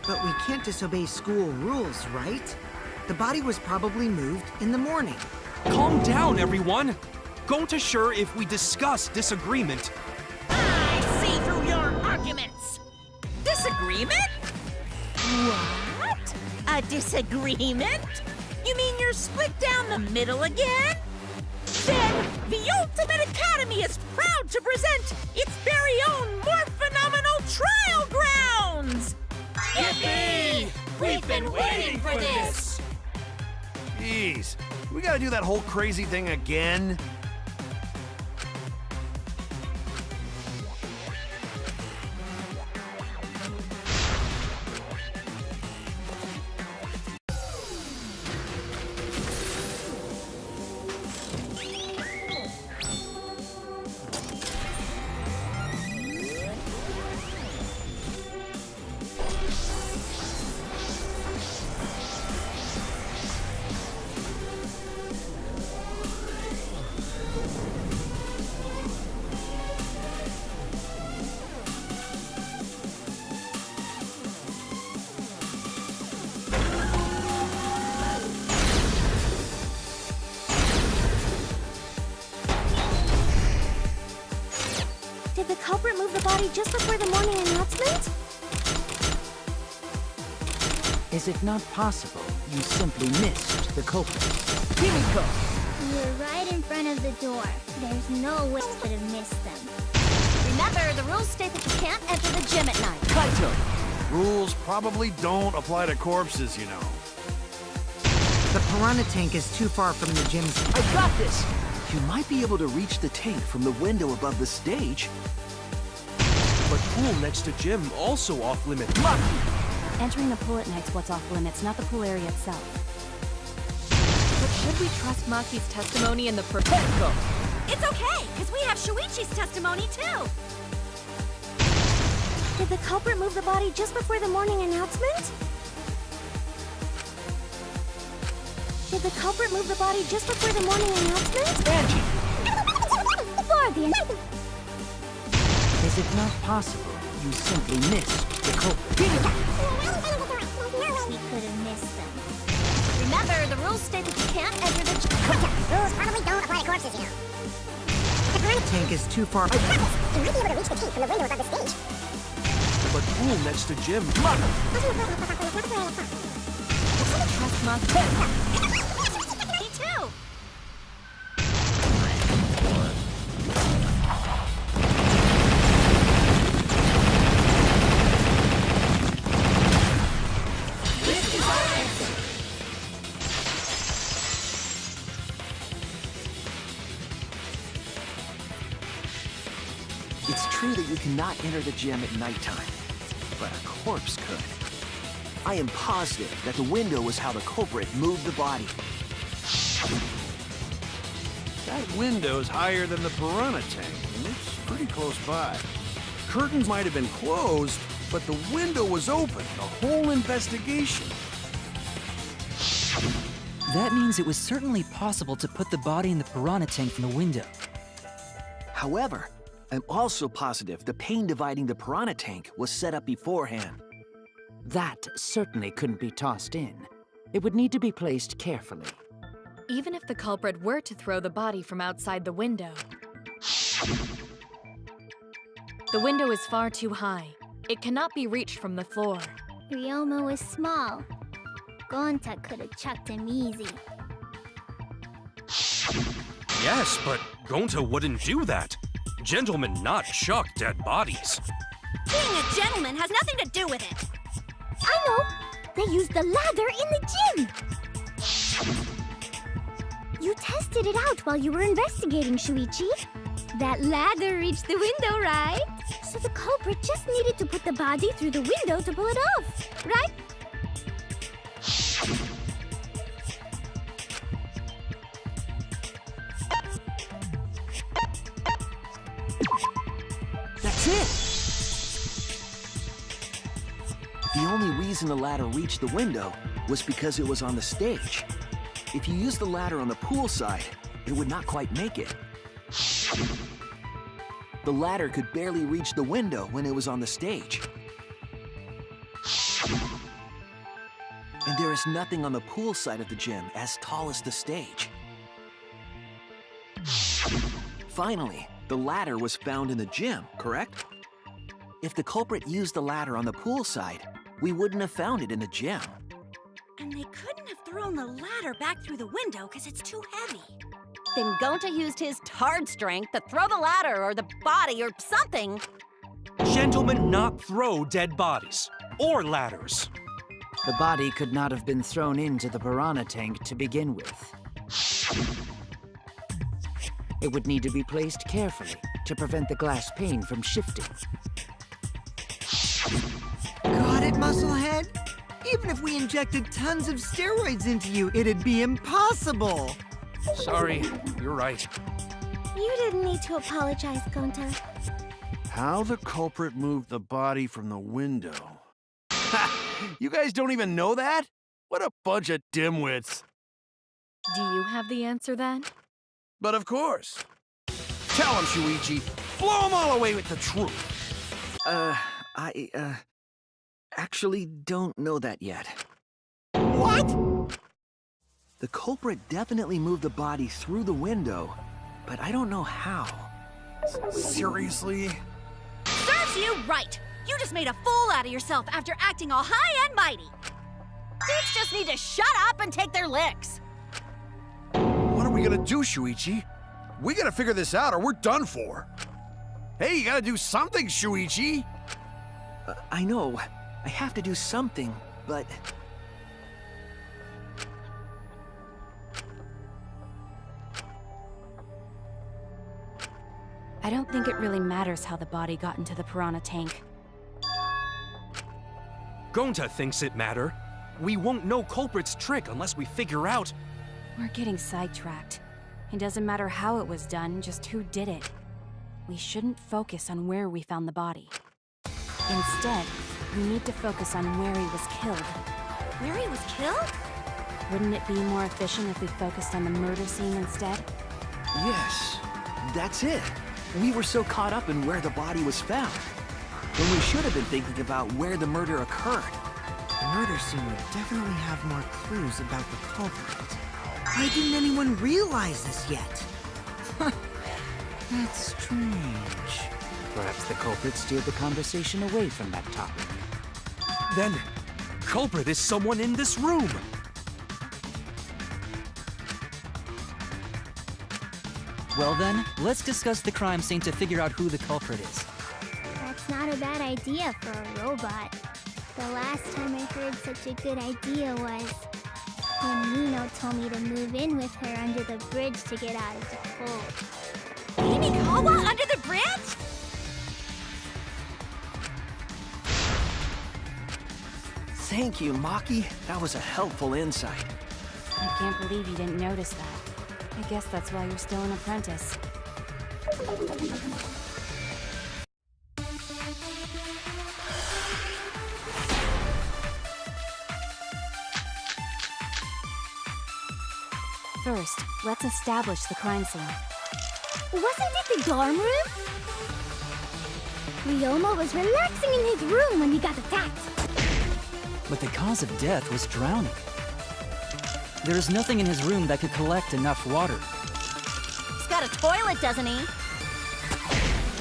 G: But we can't disobey school rules, right? The body was probably moved in the morning.
D: Calm down, everyone! Gonta sure if we discuss disagreement.
K: I see through your arguments. Disagreement?
C: What?
K: A disagreement? You mean you're split down the middle again? Then, the Ultimate Academy is proud to present its very own more phenomenal trial grounds!
L: Yippee! We've been waiting for this!
J: Jeez, we gotta do that whole crazy thing again?
I: Did the culprit move the body just before the morning announcement?
F: Is it not possible you simply missed the culprit? Himiko!
I: You're right in front of the door. There's no way I could have missed them.
C: Remember, the rules state that you can't enter the gym at night.
J: Kaito! Rules probably don't apply to corpses, you know.
G: The piranha tank is too far from the gym's...
A: I got this! You might be able to reach the tank from the window above the stage.
D: But pool next to gym also off limit.
H: Entering the pool at night's what's off limits, not the pool area itself.
B: But should we trust Maki's testimony in the
C: It's okay, because we have Shuichi's testimony too.
I: Did the culprit move the body just before the morning announcement? Did the culprit move the body just before the morning announcement?
A: Angie!
I: Before the announcement.
F: Is it not possible you simply missed the culprit?
I: We could have missed them.
C: Remember, the rules state that you can't enter the gym.
I: Rules probably don't apply to corpses, you know.
G: The piranha tank is too far...
I: You might be able to reach the tank from the window above the stage.
D: But pool next to gym.
B: trust Maki?
C: Me too.
A: It's true that you cannot enter the gym at nighttime, but a corpse could. I am positive that the window was how the culprit moved the body.
J: That window's higher than the piranha tank, and it's pretty close by. Curtains might have been closed, but the window was open. The whole investigation.
E: That means it was certainly possible to put the body in the piranha tank from the window.
A: However, I'm also positive the pane dividing the piranha tank was set up beforehand.
F: That certainly couldn't be tossed in. It would need to be placed carefully.
B: Even if the culprit were to throw the body from outside the window, the window is far too high. It cannot be reached from the floor.
I: Ryoma was small. Gonta could have chucked him easy.
D: Yes, but Gonta wouldn't do that. Gentlemen not chuck dead bodies.
C: Being a gentleman has nothing to do with it.
I: I know! They used the ladder in the gym! You tested it out while you were investigating, Shuichi. That ladder reached the window, right? So the culprit just needed to put the body through the window to pull it off, right?
A: That's it! The only reason the ladder reached the window was because it was on the stage. If you used the ladder on the pool side, it would not quite make it. The ladder could barely reach the window when it was on the stage. And there is nothing on the pool side of the gym as tall as the stage. Finally, the ladder was found in the gym, correct? If the culprit used the ladder on the pool side, we wouldn't have found it in the gym.
K: And they couldn't have thrown the ladder back through the window because it's too heavy.
C: Then Gonta used his tard strength to throw the ladder or the body or something.
D: Gentlemen, not throw dead bodies. Or ladders.
F: The body could not have been thrown into the piranha tank to begin with. It would need to be placed carefully to prevent the glass pane from shifting.
G: Got it, Musclehead? Even if we injected tons of steroids into you, it'd be impossible.
J: Sorry, you're right.
I: You didn't need to apologize, Gonta.
J: How the culprit moved the body from the window. Ha! You guys don't even know that? What a bunch of dimwits.
B: Do you have the answer then?
J: But of course. Tell him, Shuichi. Blow him all away with the truth.
A: I actually don't know that yet.
G: What?
A: The culprit definitely moved the body through the window, but I don't know how.
J: Seriously?
C: Serves you right! You just made a fool out of yourself after acting all high and mighty. Dudes just need to shut up and take their licks.
J: What are we gonna do, Shuichi? We gotta figure this out or we're done for. Hey, you gotta do something, Shuichi!
A: I know. I have to do something, but...
H: I don't think it really matters how the body got into the piranha tank.
D: Gonta thinks it matter. We won't know culprit's trick unless we figure out...
H: We're getting sidetracked. It doesn't matter how it was done, just who did it. We shouldn't focus on where we found the body. Instead, we need to focus on where he was killed.
C: Where he was killed?
H: Wouldn't it be more efficient if we focused on the murder scene instead?
A: Yes, that's it. We were so caught up in where the body was found, when we should have been thinking about where the murder occurred.
G: The murder scene would definitely have more clues about the culprit. Why didn't anyone realize this yet? That's strange.
F: Perhaps the culprit steered the conversation away from that topic.
D: Then, culprit is someone in this room.
E: Well then, let's discuss the crime scene to figure out who the culprit is.
I: That's not a bad idea for a robot. The last time I heard such a good idea was when Nino told me to move in with her under the bridge to get out of the cold.
C: Himikawa under the bridge?
A: Thank you, Maki. That was a helpful insight.
H: I can't believe you didn't notice that. I guess that's why you're still an apprentice. First, let's establish the crime scene.
I: Wasn't it the dorm room? Ryoma was relaxing in his room when he got attacked.
E: But the cause of death was drowning. There is nothing in his room that could collect enough water.
C: He's got a toilet, doesn't he?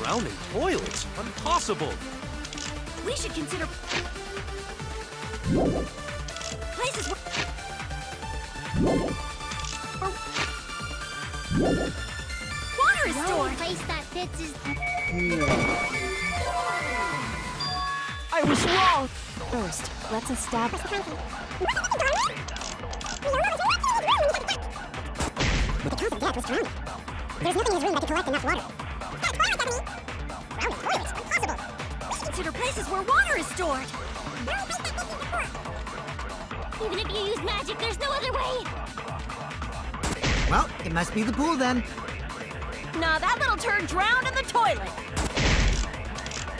D: Drowning toilets? Impossible!
C: We should consider places where water is
I: The only
C: stored.
I: place that fits is...
H: I was wrong! First, let's establish...
I: There's nothing in his room that could collect enough water.
C: Consider places where water is stored.
I: Even if you use magic, there's no other way.
G: Well, it must be the pool then.
C: Nah, that little turd drowned in the toilet.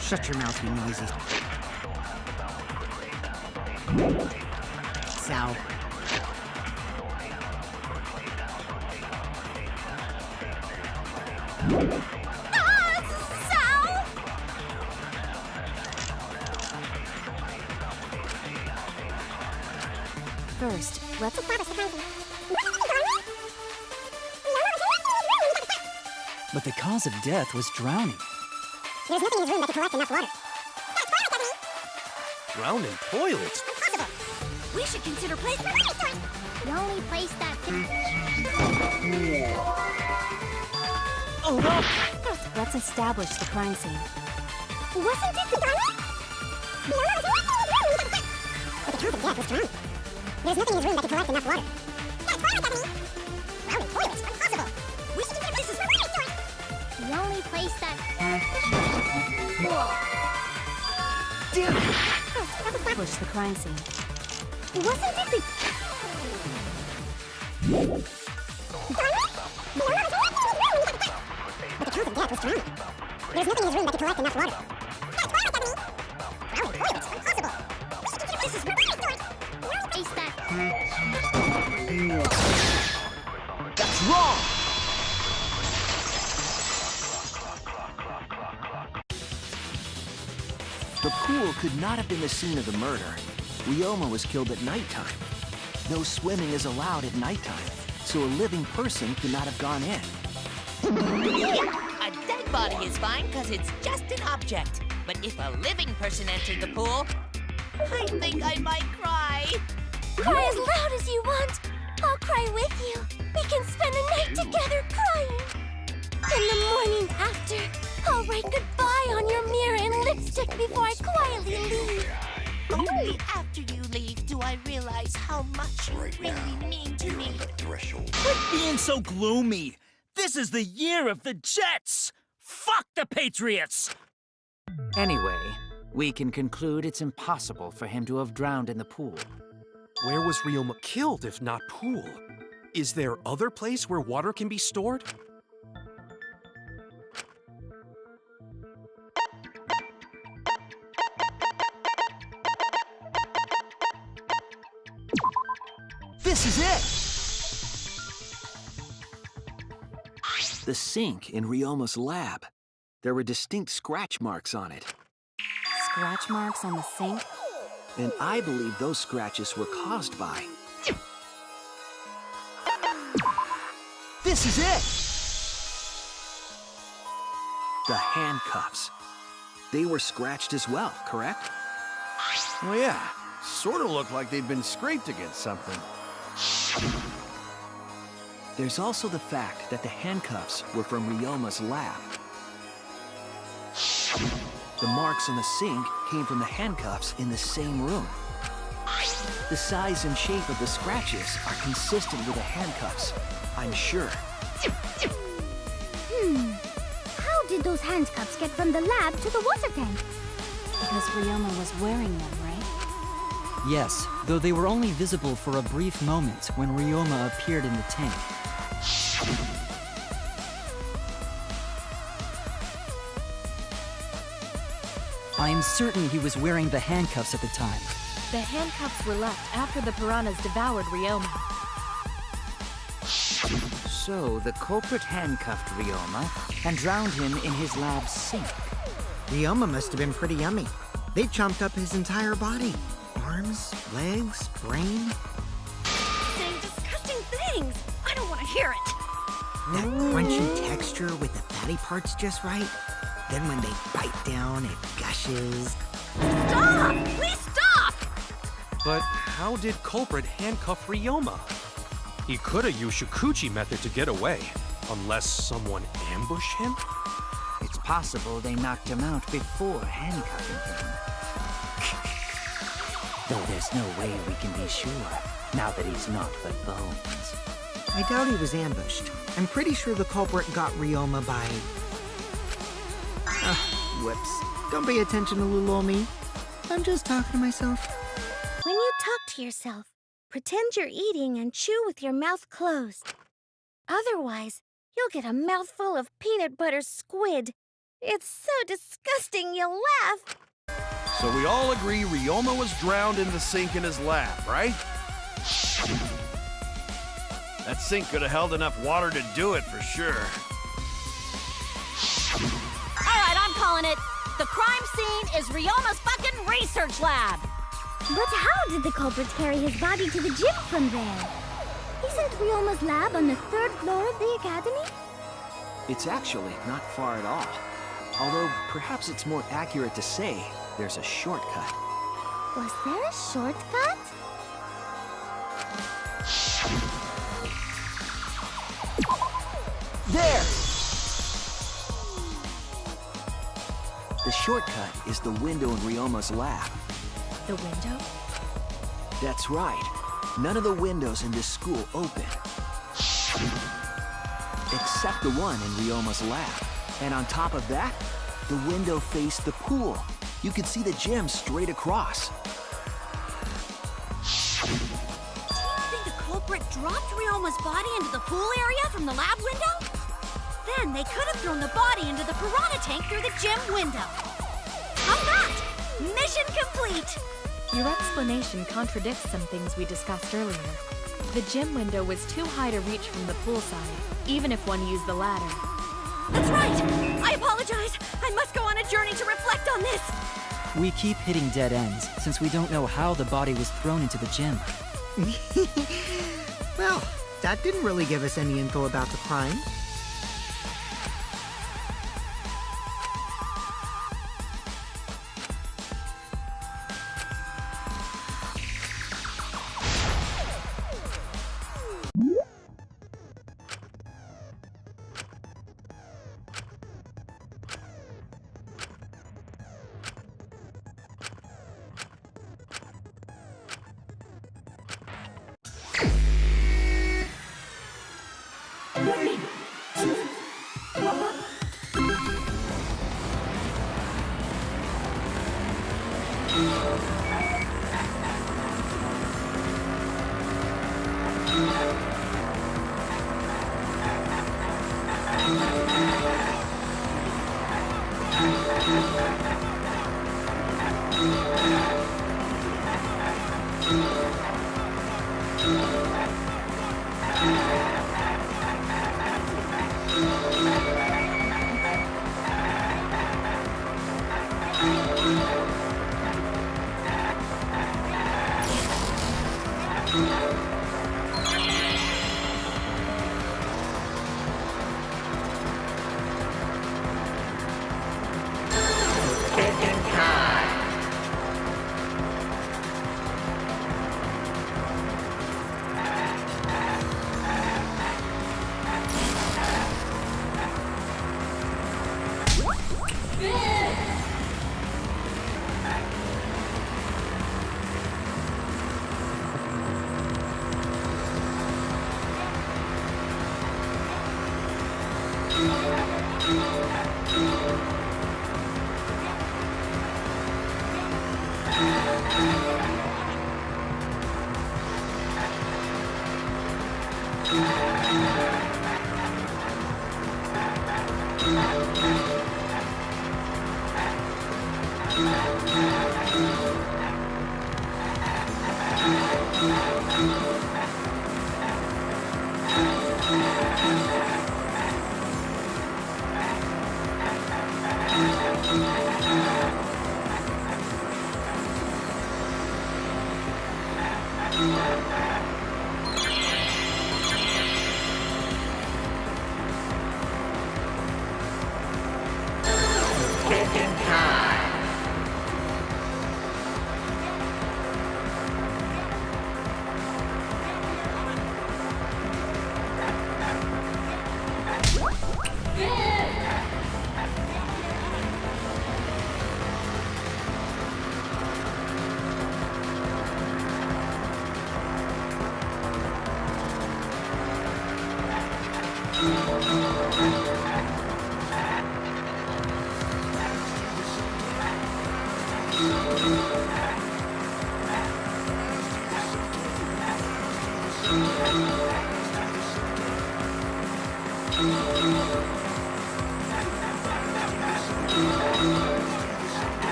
G: Shut your mouth, you noisy. Sal.
C: Sal!
H: First, let's...
E: But the cause of death was drowning.
I: There's nothing in his room that could collect enough water.
D: Drowning toilets?
I: We should consider placing the only place that can...
H: Oh, no! Let's establish the crime scene.
I: Wasn't it the But the count of death was drowned. There's nothing in his room that could collect enough water. That's water, Stephanie! Drowning toilets, impossible! We should consider places for the only place that...
G: Damn it!
H: Let's establish the crime scene.
I: Wasn't it the... But the count of death was drowned. There's nothing in his room that could collect enough water. That's water, Stephanie! Drowning toilets, impossible! We should consider places for the only place that...
A: That's wrong! The pool could not have been the scene of the murder. Ryoma was killed at nighttime. No swimming is allowed at nighttime, so a living person could not have gone in.
M: A dead body is fine because it's just an object. But if a living person entered the pool, I think I might cry.
I: Cry as loud as you want. I'll cry with you. We can spend the night together crying. In the morning after, I'll write goodbye on your mirror in lipstick before I quietly leave.
M: Only after you leave do I realize how much you really mean to me.
L: Quit being so gloomy. This is the year of the Jets. Fuck the Patriots.
F: Anyway, we can conclude it's impossible for him to have drowned in the pool.
D: Where was Ryoma killed if not pool? Is there other place where water can be stored?
A: This is it! The sink in Ryoma's lab. There were distinct scratch marks on it.
H: Scratch marks on the sink?
A: And I believe those scratches were caused by... This is it! The handcuffs. They were scratched as well, correct?
J: Well, yeah. Sort of looked like they'd been scraped against something.
A: There's also the fact that the handcuffs were from Ryoma's lab. The marks on the sink came from the handcuffs in the same room. The size and shape of the scratches are consistent with the handcuffs, I'm sure.
I: How did those handcuffs get from the lab to the water tank?
H: Because Ryoma was wearing them, right?
E: Yes, though they were only visible for a brief moment when Ryoma appeared in the tank. I am certain he was wearing the handcuffs at the time.
B: The handcuffs were left after the piranhas devoured Ryoma.
F: So the culprit handcuffed Ryoma and drowned him in his lab's sink.
G: Ryoma must have been pretty yummy. They chomped up his entire body. Arms, legs, brain.
C: Saying disgusting things. I don't want to hear it.
G: That crunchy texture with the fatty parts just right. Then when they bite down, it gushes.
C: Stop! Please stop!
D: But how did culprit handcuff Ryoma? He could have used Shikuchi method to get away, unless someone ambushed him?
F: It's possible they knocked him out before handcuffing him. Though there's no way we can be sure, now that he's not but bones.
G: I doubt he was ambushed. I'm pretty sure the culprit got Ryoma by... whoops. Don't pay attention to little old me. I'm just talking to myself.
I: When you talk to yourself, pretend you're eating and chew with your mouth closed. Otherwise, you'll get a mouthful of peanut butter squid. It's so disgusting you'll laugh.
J: So we all agree Ryoma was drowned in the sink in his lab, right? That sink could have held enough water to do it for sure.
C: All right, I'm calling it. The crime scene is Ryoma's fucking research lab.
I: But how did the culprit carry his body to the gym from there? Isn't Ryoma's lab on the 3rd floor of the academy?
A: It's actually not far at all. Although, perhaps it's more accurate to say there's a shortcut.
I: Was there a shortcut?
A: The shortcut is the window in Ryoma's lab.
B: The window?
A: That's right. None of the windows in this school open. Except the one in Ryoma's lab. And on top of that, the window faced the pool. You could see the gym straight across.
C: Do you think the culprit dropped Ryoma's body into the pool area from the lab window? Then they could have thrown the body into the piranha tank through the gym window. How's that? Mission complete!
B: Your explanation contradicts some things we discussed earlier. The gym window was too high to reach from the pool side, even if one used the ladder.
C: That's right! I apologize! I must go on a journey to reflect on this!
E: We keep hitting dead ends, since we don't know how the body was thrown into the gym.
G: Well, that didn't really give us any info about the crime.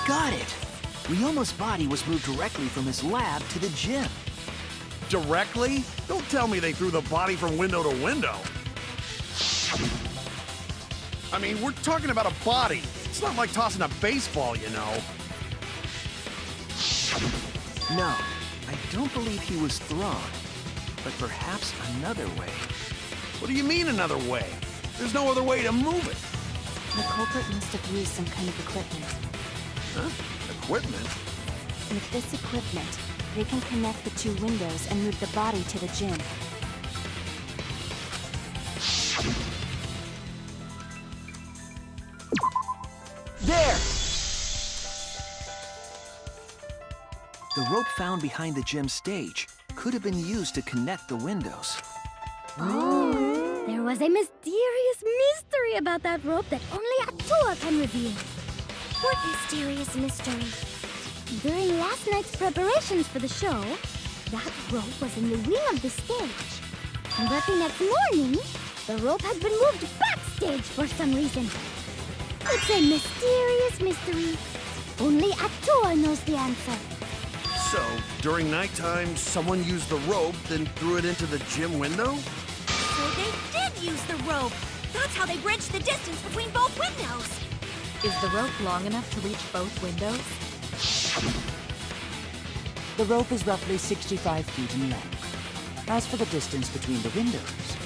A: got it. Ryoma's body was moved directly from his lab to the gym.
J: Directly? Don't tell me they threw the body from window to window. I mean, we're talking about a body. It's not like tossing a baseball, you know.
A: No, I don't believe he was thrown. But perhaps another way.
J: What do you mean another way? There's no other way to move it.
H: The culprit must have used some kind of equipment.
J: Huh? Equipment?
H: With this equipment, they can connect the two windows and move the body to the gym.
A: There! The rope found behind the gym stage could have been used to connect the windows.
I: Oh, there was a mysterious mystery about that rope that only Atua can reveal. What mysterious mystery? During last night's preparations for the show, that rope was in the wing of the stage. But the next morning, the rope had been moved backstage for some reason. It's a mysterious mystery. Only Atua knows the answer.
J: So, during nighttime, someone used the rope, then threw it into the gym window?
C: So they did use the rope. That's how they bridged the distance between both windows.
B: Is the rope long enough to reach both windows?
F: The rope is roughly 65 feet in length. As for the distance between the windows,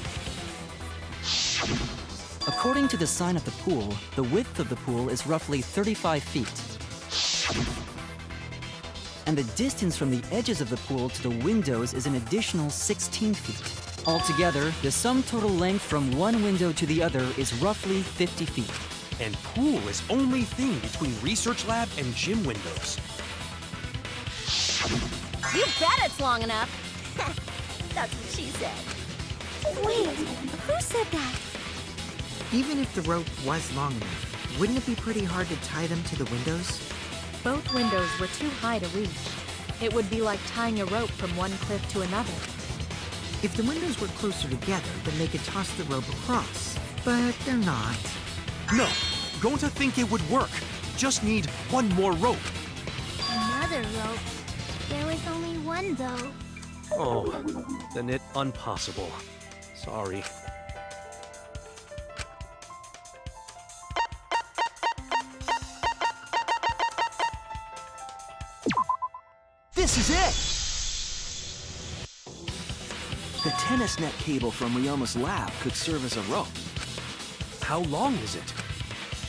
E: According to the sign of the pool, the width of the pool is roughly 35 feet. And the distance from the edges of the pool to the windows is an additional 16 feet. Altogether, the sum total length from one window to the other is roughly 50 feet.
D: And pool is only thing between research lab and gym windows.
C: You bet it's long enough. That's what she said.
I: Wait, who said that?
G: Even if the rope was long enough, wouldn't it be pretty hard to tie them to the windows?
B: Both windows were too high to reach. It would be like tying a rope from one cliff to another.
G: If the windows were closer together, then they could toss the rope across. But they're not.
D: No, going to think it would work. Just need one more rope.
I: Another rope. There was only one, though.
D: Oh, then it impossible. Sorry.
A: This is it! The tennis net cable from Ryoma's lab could serve as a rope.
D: How long is it?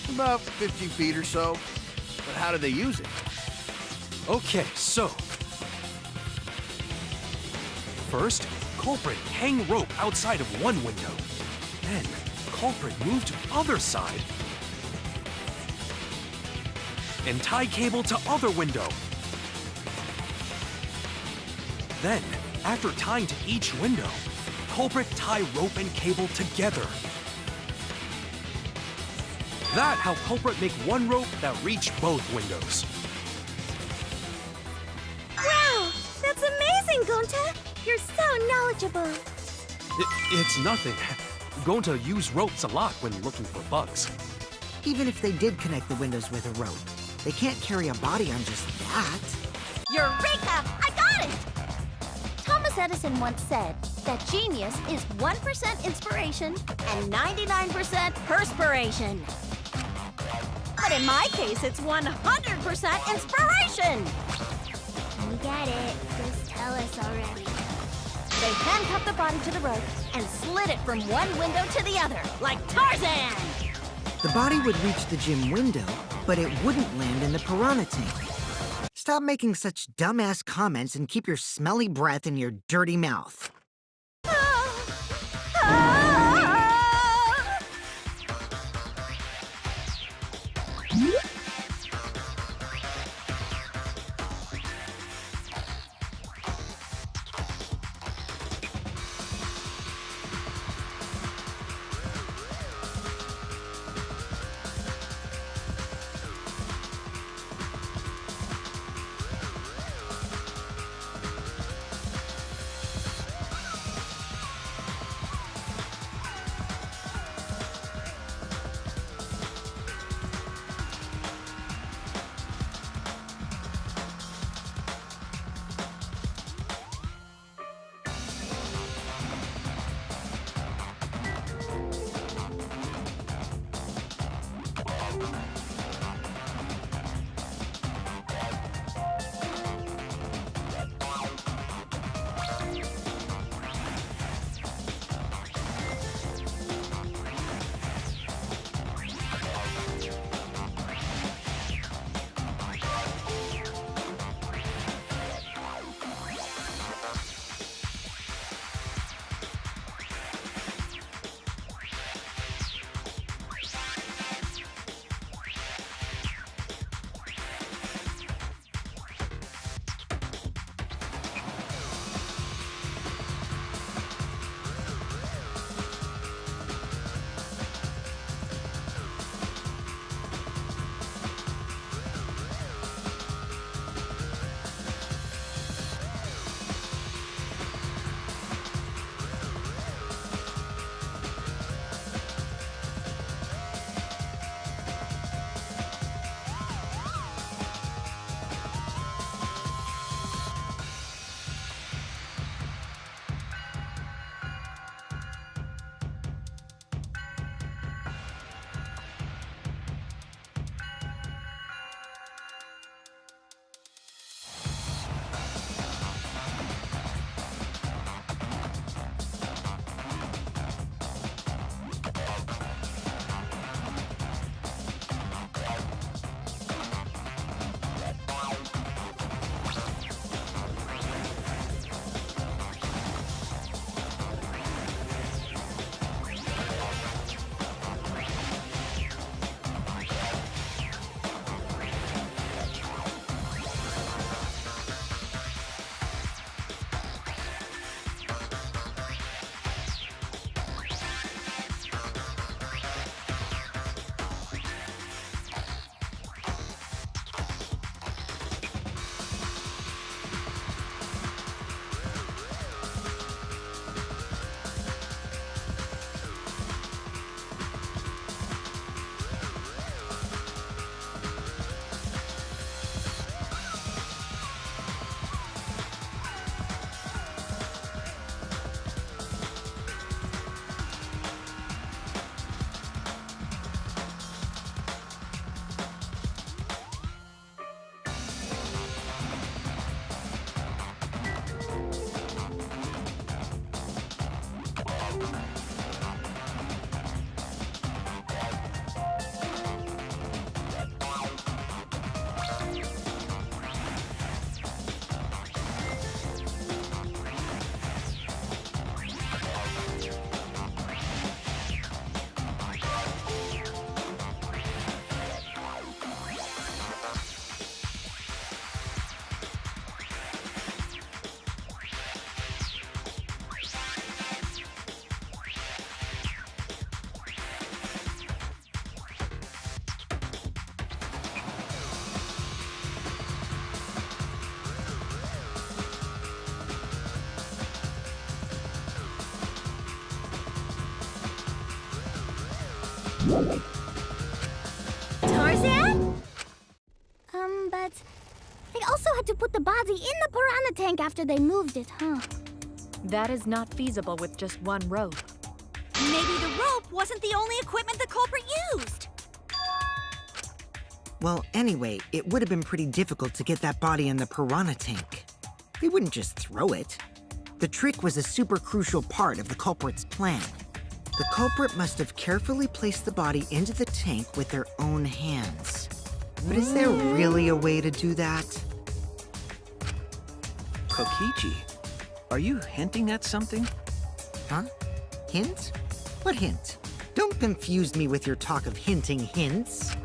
J: About 50 feet or so. But how do they use it?
D: Okay, so... First, culprit hang rope outside of one window. Then, culprit move to other side. And tie cable to other window. Then, after tying to each window, culprit tie rope and cable together. That how culprit make one rope that reach both windows.
I: Wow! That's amazing, Gonta! You're so knowledgeable.
D: It's nothing. Gonta use ropes a lot when looking for bugs.
G: Even if they did connect the windows with a rope, they can't carry a body on just that.
C: Eureka! I got it! Thomas Edison once said that genius is 1% inspiration and 99% perspiration. But in my case, it's 100% inspiration!
I: We get it. Just tell us already.
C: They handcuffed the body to the rope and slid it from one window to the other, like Tarzan!
G: The body would reach the gym window, but it wouldn't land in the piranha tank. Stop making such dumbass comments and keep your smelly breath in your dirty mouth.
I: Tarzan? But they also had to put the body in the piranha tank after they moved it, huh?
B: That is not feasible with just one rope.
C: Maybe the rope wasn't the only equipment the culprit used.
G: Well, anyway, it would have been pretty difficult to get that body in the piranha tank. They wouldn't just throw it. The trick was a super crucial part of the culprit's plan. The culprit must have carefully placed the body into the tank with their own hands. But is there really a way to do that?
A: Kokichi, are you hinting at something?
G: Huh? Hint? What hint? Don't confuse me with your talk of hinting hints.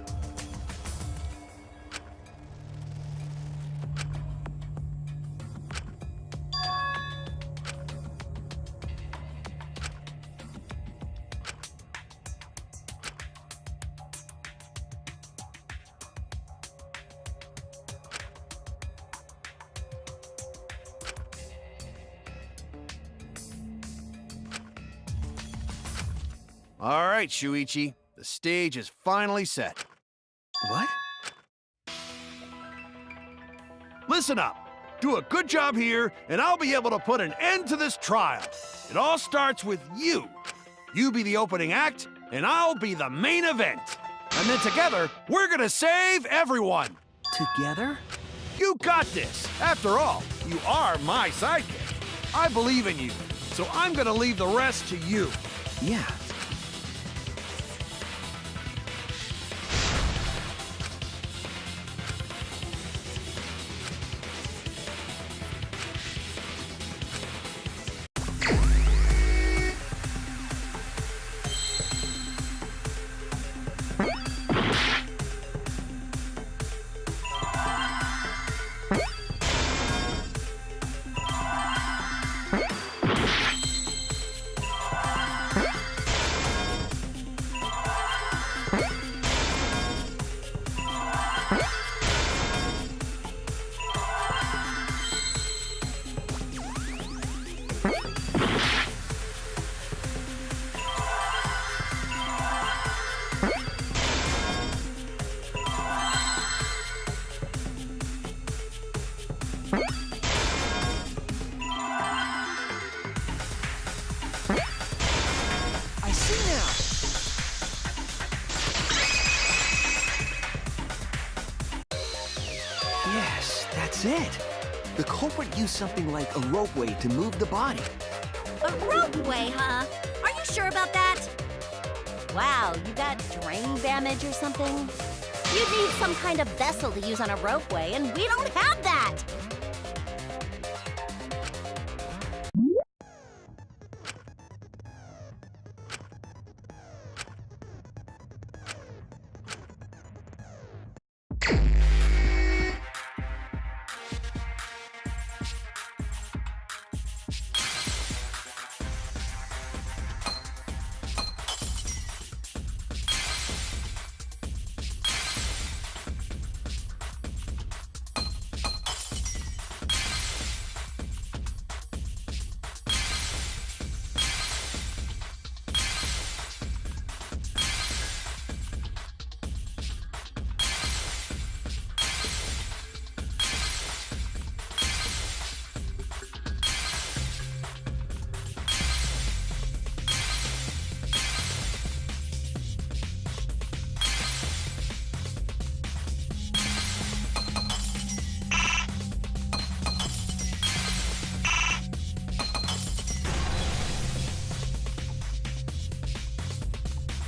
J: All right, Shuichi. The stage is finally set.
A: What?
J: Listen up. Do a good job here, and I'll be able to put an end to this trial. It all starts with you. You be the opening act, and I'll be the main event. And then together, we're gonna save everyone.
A: Together?
J: You got this. After all, you are my sidekick. I believe in you, so I'm gonna leave the rest to you.
A: Yeah. I see now. Yes, that's it. The culprit used something like a ropeway to move the body.
C: A ropeway, huh? Are you sure about that? Wow, you got drain damage or something? You'd need some kind of vessel to use on a ropeway, and we don't have that!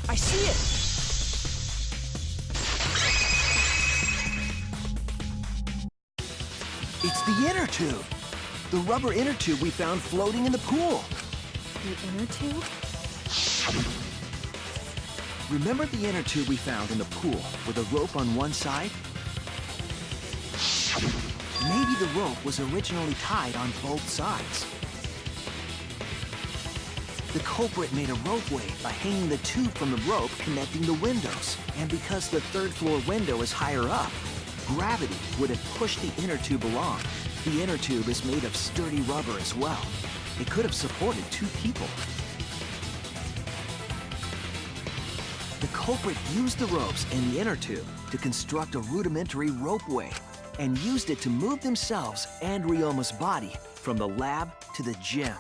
A: I see it! It's the inner tube. The rubber inner tube we found floating in the pool.
B: The inner tube?
A: Remember the inner tube we found in the pool with a rope on one side? Maybe the rope was originally tied on both sides. The culprit made a ropeway by hanging the tube from the rope connecting the windows. And because the third floor window is higher up, gravity would have pushed the inner tube along. The inner tube is made of sturdy rubber as well. It could have supported two people. The culprit used the ropes in the inner tube to construct a rudimentary ropeway and used it to move themselves and Ryoma's body from the lab to the gym.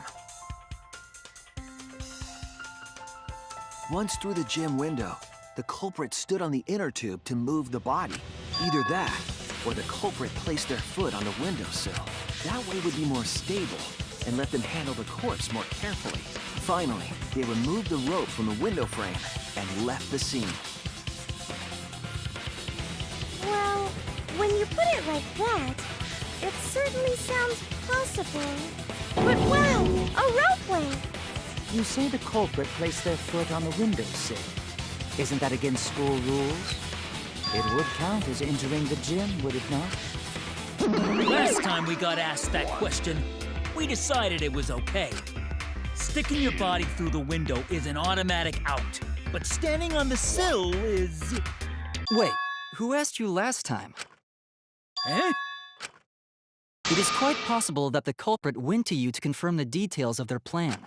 A: Once through the gym window, the culprit stood on the inner tube to move the body. Either that, or the culprit placed their foot on the windowsill. That way would be more stable and let them handle the corpse more carefully. Finally, they removed the rope from the window frame and left the scene.
I: Well, when you put it like that, it certainly sounds possible. But wow, a ropeway!
F: You say the culprit placed their foot on the windowsill. Isn't that against school rules? It would count as entering the gym, would it not?
L: Last time we got asked that question, we decided it was okay. Sticking your body through the window is an automatic out, but standing on the sill is...
E: Wait, who asked you last time?
L: Eh?
E: It is quite possible that the culprit went to you to confirm the details of their plan.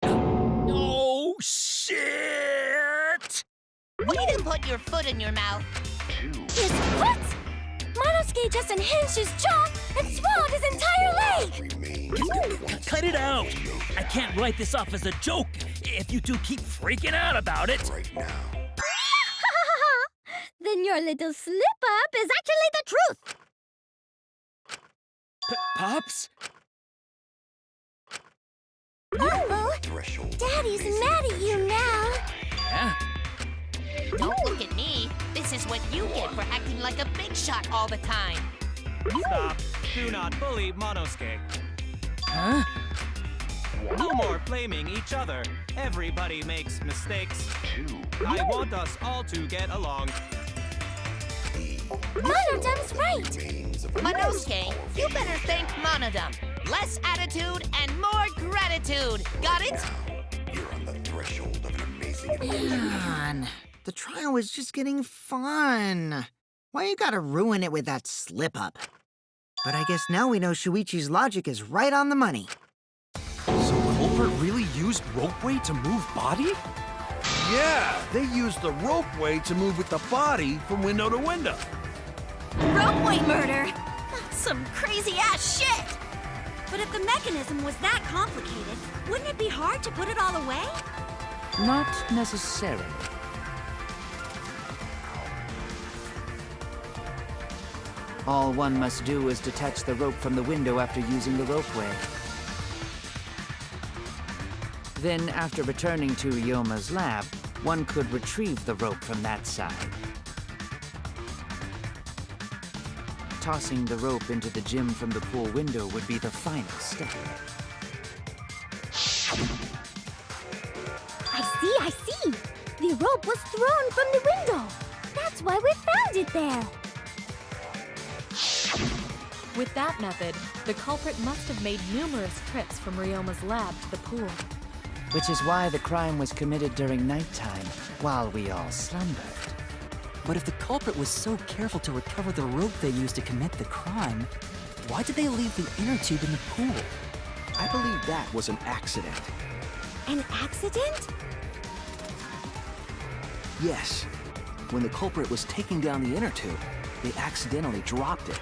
L: Oh, shit!
M: Way to put your foot in your mouth.
I: His foot! Monosuke just unhinged his jaw and swallowed his entire leg!
L: Cut it out! I can't write this off as a joke if you two keep freaking out about it.
I: Then your little slip-up is actually the truth!
L: Pops?
I: Uh-oh! Daddy's mad at you now!
L: Yeah?
M: Don't look at me. This is what you get for acting like a big shot all the time.
N: Stop. Do not bully Monosuke.
L: Huh?
N: No more blaming each other. Everybody makes mistakes. I want us all to get along.
I: Monodam's right!
M: Monosuke, you better thank Monodam. Less attitude and more gratitude. Got it?
O: You're on the threshold of an amazing adventure.
G: Man, the trial was just getting fun. Why you gotta ruin it with that slip-up? But I guess now we know Shuichi's logic is right on the money.
D: So culprit really used ropeway to move body?
J: Yeah, they used the ropeway to move with the body from window to window.
C: Ropeway murder? That's some crazy-ass shit! But if the mechanism was that complicated, wouldn't it be hard to put it all away?
F: Not necessarily. All one must do is detach the rope from the window after using the ropeway. Then, after returning to Ryoma's lab, one could retrieve the rope from that side. Tossing the rope into the gym from the pool window would be the final step.
I: I see! The rope was thrown from the window! That's why we found it there!
B: With that method, the culprit must have made numerous trips from Ryoma's lab to the pool.
F: Which is why the crime was committed during nighttime, while we all slumbered.
E: But if the culprit was so careful to recover the rope they used to commit the crime, why did they leave the inner tube in the pool?
A: I believe that was an accident.
I: An accident?
A: Yes. When the culprit was taking down the inner tube, they accidentally dropped it.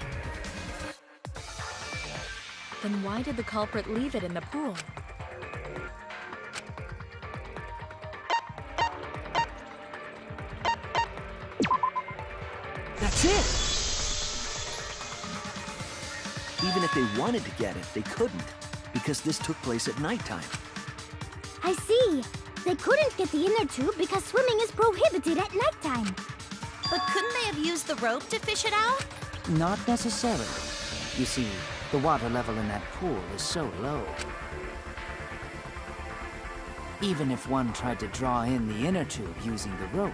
B: Then why did the culprit leave it in the pool?
A: That's it! Even if they wanted to get it, they couldn't, because this took place at nighttime.
I: I see. They couldn't get the inner tube because swimming is prohibited at nighttime.
C: But couldn't they have used the rope to fish it out?
F: Not necessarily. You see, the water level in that pool is so low. Even if one tried to draw in the inner tube using the rope,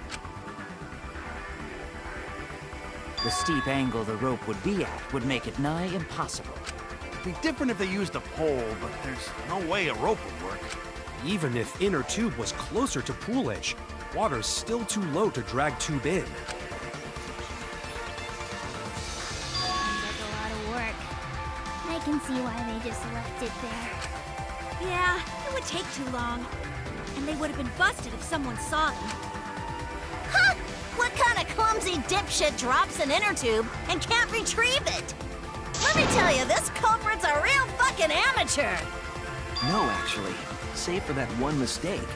F: the steep angle the rope would be at would make it nigh impossible.
J: It'd be different if they used a pole, but there's no way a rope would work.
D: Even if inner tube was closer to pool edge, water's still too low to drag tube in.
I: Sounds like a lot of work. I can see why they just left it there.
C: Yeah, it would take too long. and they would have been busted if someone saw them. Huh! What kind of clumsy dipshit drops an inner tube and can't retrieve it? Let me tell you, this culprit's a real fucking amateur!
A: No, actually. Save for that one mistake,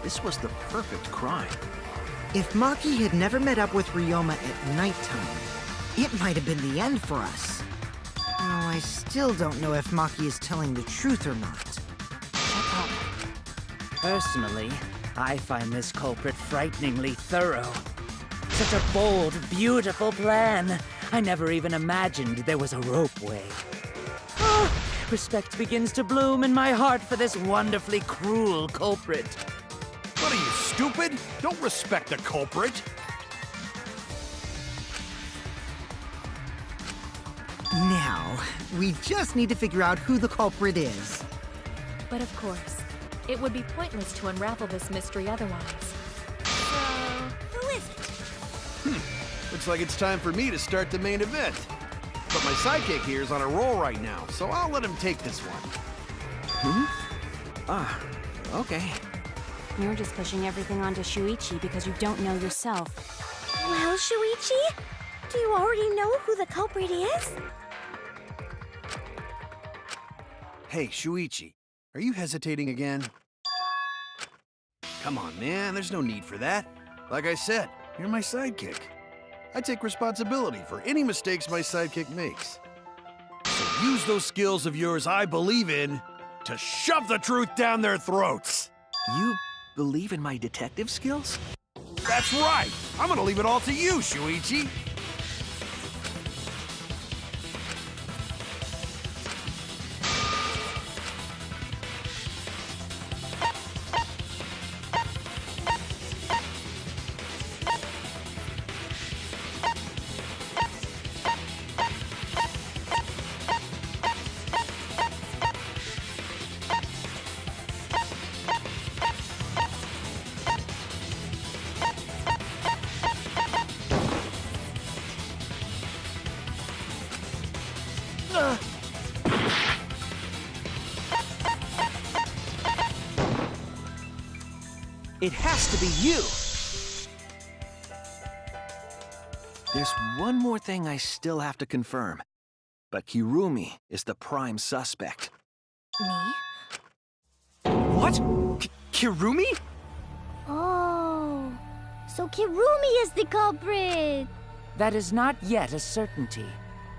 A: this was the perfect crime.
G: If Maki had never met up with Ryoma at nighttime, it might have been the end for us. Now, I still don't know if Maki is telling the truth or not.
F: Personally, I find this culprit frighteningly thorough. Such a bold, beautiful plan. I never even imagined there was a ropeway. Oh, respect begins to bloom in my heart for this wonderfully cruel culprit.
J: What are you, stupid? Don't respect the culprit.
G: Now, we just need to figure out who the culprit is.
B: But of course, it would be pointless to unravel this mystery otherwise.
C: So, who is it?
J: Looks like it's time for me to start the main event. But my sidekick here is on a roll right now, so I'll let him take this one.
A: Ah, okay.
H: You're just pushing everything onto Shuichi because you don't know yourself.
I: Well, Shuichi, do you already know who the culprit is?
J: Hey, Shuichi, are you hesitating again? Come on, man, there's no need for that. Like I said, you're my sidekick. I take responsibility for any mistakes my sidekick makes. So use those skills of yours I believe in to shove the truth down their throats.
A: You believe in my detective skills?
J: That's right. I'm gonna leave it all to you, Shuichi.
A: It has to be you! There's one more thing I still have to confirm. But Kirumi is the prime suspect.
B: Me?
A: What? Kirumi?
I: Oh, so Kirumi is the culprit!
F: That is not yet a certainty.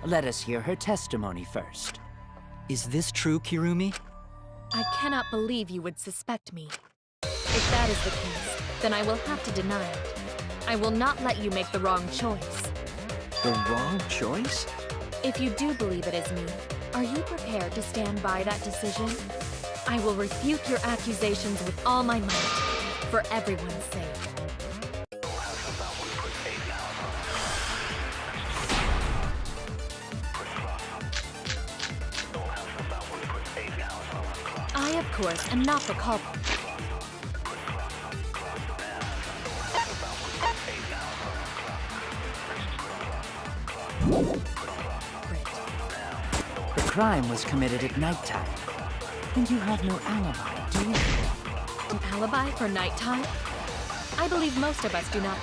F: Let us hear her testimony first.
E: Is this true, Kirumi?
B: I cannot believe you would suspect me. If that is the case, then I will have to deny it. I will not let you make the wrong choice.
A: The wrong choice?
B: If you do believe it is me, are you prepared to stand by that decision? I will refute your accusations with all my might, for everyone's sake. I, of course, am not the culprit.
F: The crime was committed at nighttime. And you have no alibi, do you?
B: An alibi for nighttime? I believe most of us do not.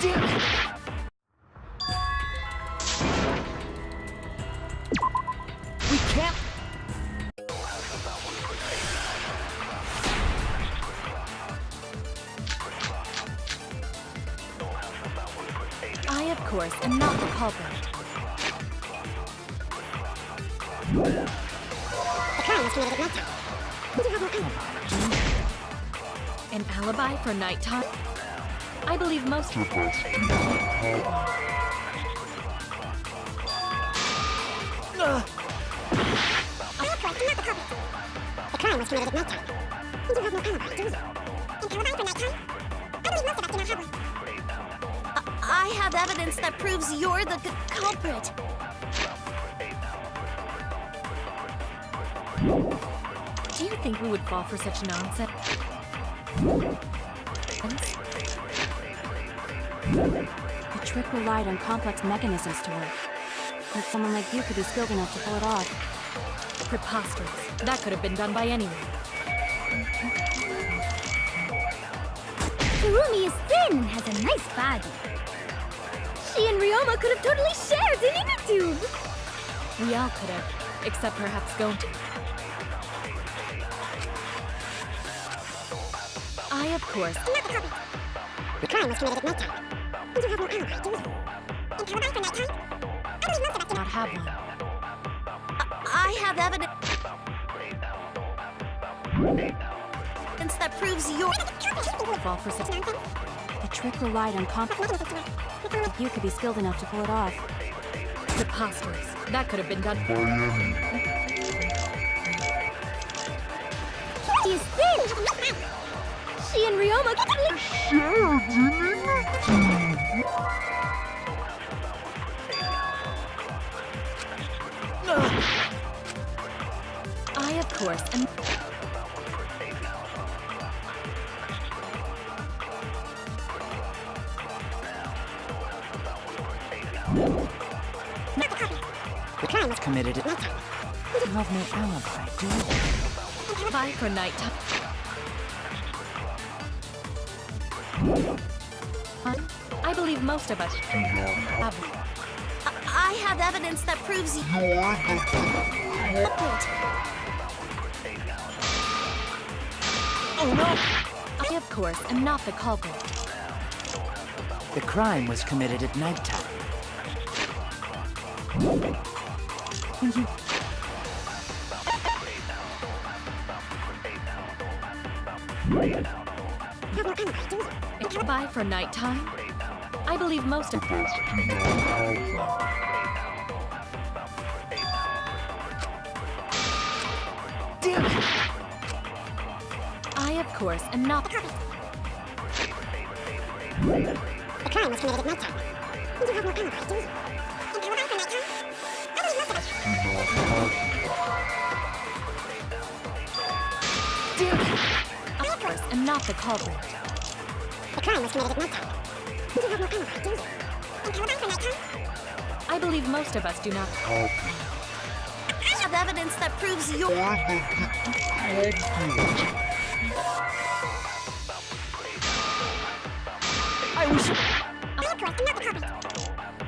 F: Damn it! We can't...
B: I, of course, am not the culprit. An alibi for nighttime? I believe most of us.
C: I have evidence that proves you're the culprit.
B: Do you think we would fall for such nonsense?
H: The trick relied on complex mechanisms to work. But someone like you could be skilled enough to pull it off.
B: Preposterous. That could have been done by anyone.
I: Kirumi is thin and has a nice body. She and Ryoma could have totally shared an inner tube.
B: We all could have, except perhaps Gonta. I, of course,
I: The crime was committed at nighttime. You have no alibi, do you? And alibi for nighttime? I believe most of us
B: not have one.
C: I have evidence that proves you're...
H: Fall for such nonsense. The trick relied on confidence. You could be skilled enough to pull it off.
B: Preposterous. That could have been done.
I: She is thin. She and Ryoma totally shared an inner tube.
B: I, of course, am...
F: The crime was committed at nighttime. You have no alibi, do you?
B: Bye for nighttime. I believe most of us have.
C: I have evidence that proves you're the culprit.
B: Oh no! I, of course, am not the culprit.
F: The crime was committed at nighttime.
B: Bye for nighttime. I believe most of us.
A: Damn it!
B: I, of course, am not.
I: The crime was committed at nighttime. You have no alibi, do you? And alibi for nighttime? I believe most of us.
B: Damn it! I, of course, am not the culprit.
I: The crime was committed at nighttime. You have no alibi, do you? And alibi for nighttime?
B: I believe most of us do not.
C: I have evidence that proves you're...
B: I wish.
I: I, of course, am not the culprit.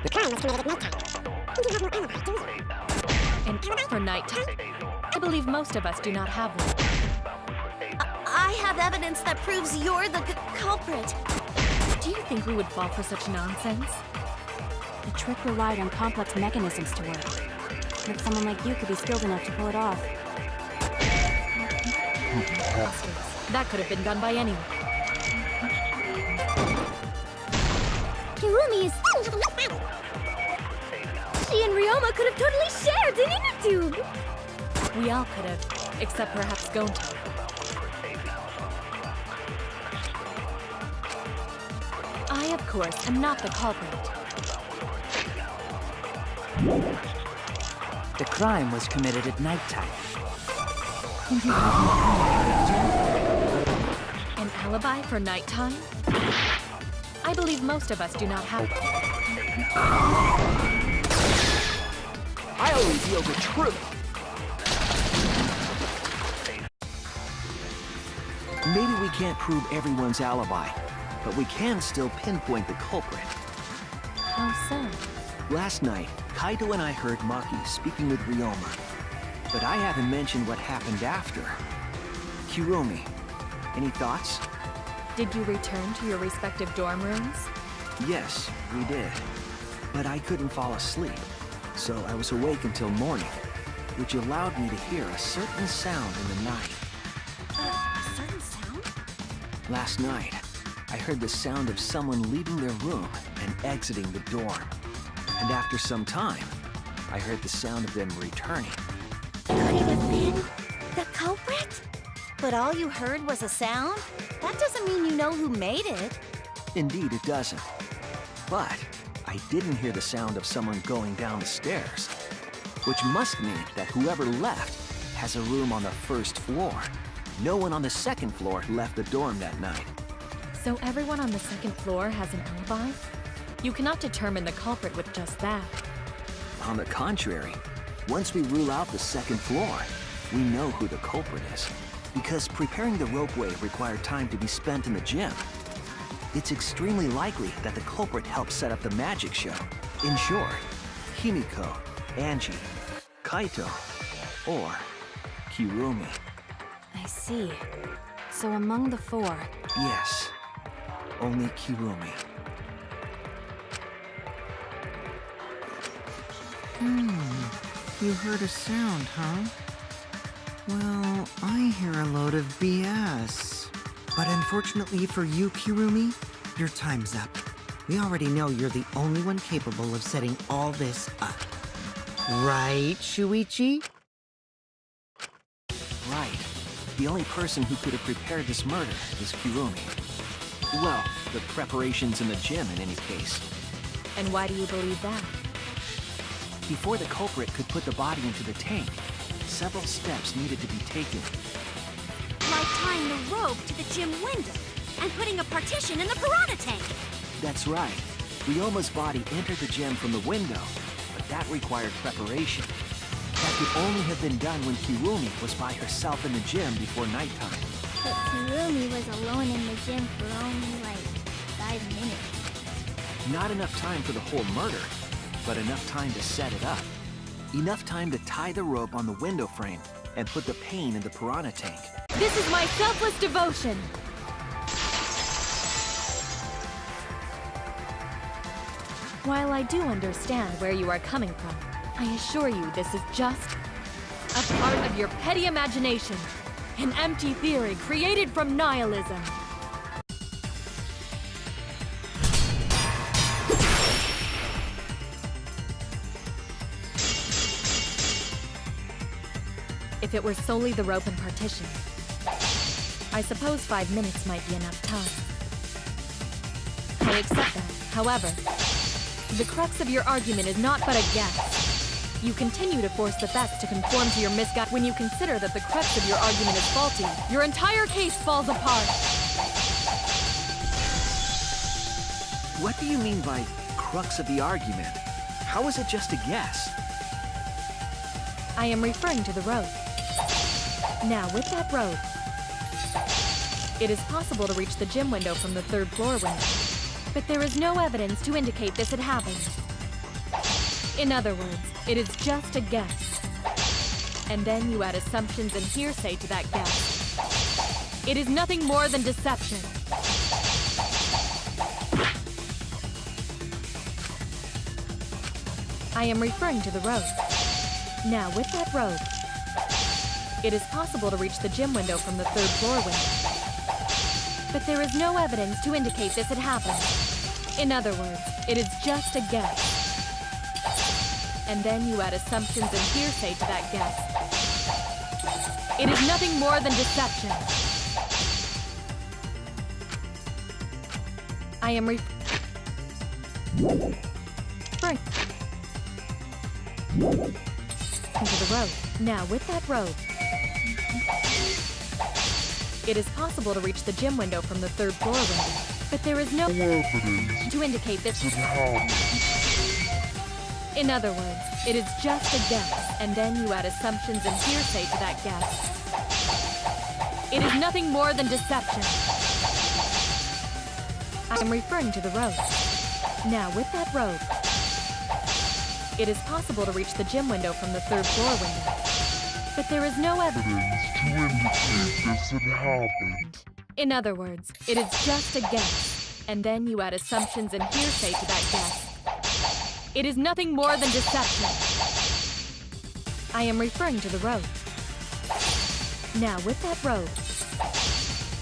I: The crime was committed at nighttime. You have no alibi, do you?
B: And for nighttime, I believe most of us do not have one.
C: I have evidence that proves you're the culprit.
B: Do you think we would fall for such nonsense?
H: The trick relied on complex mechanisms to work. But someone like you could be skilled enough to pull it off.
B: That could have been done by anyone.
I: Kirumi is thin and has a nice body. She and Ryoma could have totally shared an inner tube.
B: We all could have, except perhaps Gonta. I, of course, am not the culprit.
F: The crime was committed at nighttime.
B: An alibi for nighttime? I believe most of us do not have.
A: I'll reveal the truth. Maybe we can't prove everyone's alibi, but we can still pinpoint the culprit.
B: How so?
A: Last night, Kaito and I heard Maki speaking with Ryoma, but I haven't mentioned what happened after. Kirumi, any thoughts?
B: Did you return to your respective dorm rooms?
A: Yes, we did. But I couldn't fall asleep, so I was awake until morning, which allowed me to hear a certain sound in the night.
C: A certain sound?
A: Last night, I heard the sound of someone leaving their room and exiting the dorm. And after some time, I heard the sound of them returning.
C: Could it have been the culprit? But all you heard was a sound? That doesn't mean you know who made it.
A: Indeed, it doesn't. But I didn't hear the sound of someone going down the stairs, which must mean that whoever left has a room on the first floor. No one on the second floor left the dorm that night.
B: So everyone on the second floor has an alibi? You cannot determine the culprit with just that.
A: On the contrary, Once we rule out the second floor, we know who the culprit is. Because preparing the ropeway required time to be spent in the gym. It's extremely likely that the culprit helped set up the magic show. In short, Himiko, Angie, Kaito, or Kirumi.
H: I see. So among the four...
A: Yes, only Kirumi.
G: You heard a sound, huh? Well, I hear a load of BS. But unfortunately for you, Kirumi, your time's up. We already know you're the only one capable of setting all this up. Right, Shuichi?
A: Right. The only person who could have prepared this murder is Kirumi. Well, the preparations in the gym in any case.
B: And why do you believe that?
A: Before the culprit could put the body into the tank, several steps needed to be taken.
I: Like tying the rope to the gym window and putting a partition in the piranha tank.
A: That's right. Ryoma's body entered the gym from the window, but that required preparation. That could only have been done when Kirumi was by herself in the gym before nighttime.
I: But Kirumi was alone in the gym for only like 5 minutes.
A: Not enough time for the whole murder, but enough time to set it up. Enough time to tie the rope on the window frame and put the pain in the piranha tank.
B: This is my selfless devotion! While I do understand where you are coming from, I assure you this is just a part of your petty imagination. An empty theory created from nihilism. If it were solely the rope and partition, I suppose 5 minutes might be enough time. I accept that. However, the crux of your argument is not but a guess. You continue to force the facts to conform to your misguided. When you consider that the crux of your argument is faulty, your entire case falls apart.
A: What do you mean by crux of the argument? How is it just a guess?
B: I am referring to the rope. Now, with that rope, it is possible to reach the gym window from the 3rd floor window, but there is no evidence to indicate this had happened. In other words, it is just a guess. And then you add assumptions and hearsay to that guess. It is nothing more than deception. I am referring to the rope. Now, with that rope, it is possible to reach the gym window from the 3rd floor window. But there is no evidence to indicate this had happened. In other words, it is just a guess. And then you add assumptions and hearsay to that guess. It is nothing more than deception. I am referring to the rope. Now, with that rope, it is possible to reach the gym window from the 3rd floor window, but there is no evidence to indicate this. In other words, it is just a guess, and then you add assumptions and hearsay to that guess. It is nothing more than deception. I am referring to the rope. Now, with that rope, it is possible to reach the gym window from the 3rd floor window, but there is no evidence to indicate this had happened. In other words, it is just a guess, and then you add assumptions and hearsay to that guess. It is nothing more than deception. I am referring to the rope. Now, with that rope,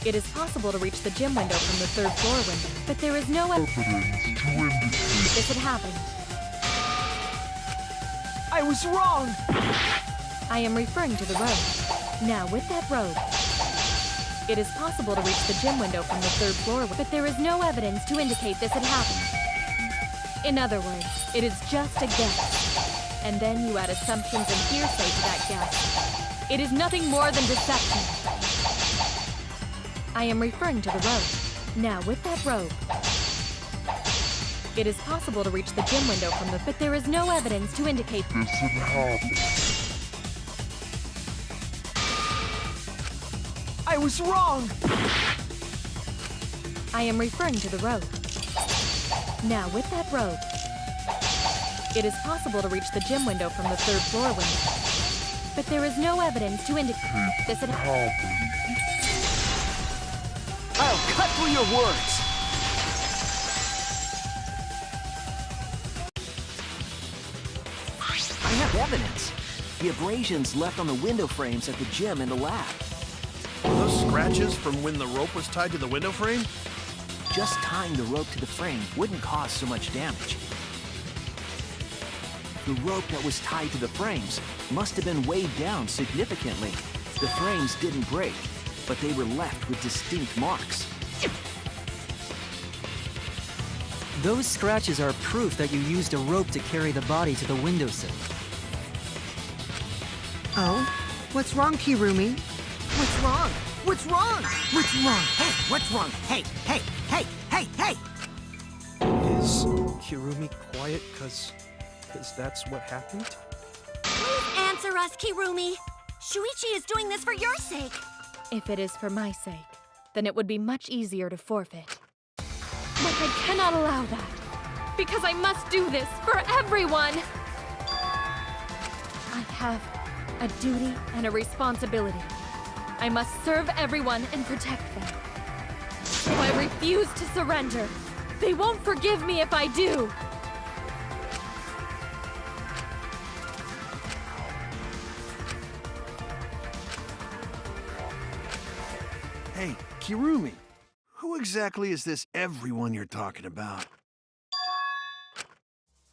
B: it is possible to reach the gym window from the 3rd floor window, but there is no evidence to indicate this had happened.
A: I was wrong!
B: I am referring to the rope. Now, with that rope, it is possible to reach the gym window from the 3rd floor, but there is no evidence to indicate this had happened. In other words, it is just a guess, and then you add assumptions and hearsay to that guess. It is nothing more than deception. I am referring to the rope. Now, with that rope, It is possible to reach the gym window from the, but there is no evidence to indicate this should happen.
A: I was wrong!
B: I am referring to the rope. Now, with that rope, it is possible to reach the gym window from the 3rd floor window. But there is no evidence to indicate this had happened.
A: I'll cut through your words! I have evidence. The abrasions left on the window frames at the gym and the lab.
J: Were those scratches from when the rope was tied to the window frame?
A: Just tying the rope to the frame wouldn't cause so much damage. The rope that was tied to the frames must have been weighed down significantly. The frames didn't break, but they were left with distinct marks.
E: Those scratches are proof that you used a rope to carry the body to the windowsill.
G: Oh? What's wrong, Kirumi? What's wrong? What's wrong? What's wrong? Hey, what's wrong? Hey, hey, hey, hey, hey!
D: Is Kirumi quiet because that's what happened?
C: Please answer us, Kirumi. Shuichi is doing this for your sake.
B: If it is for my sake, then it would be much easier to forfeit. But I cannot allow that, because I must do this for everyone! I have a duty and a responsibility. I must serve everyone and protect them. So I refuse to surrender. They won't forgive me if I do.
J: Hey, Kirumi, who exactly is this everyone you're talking about?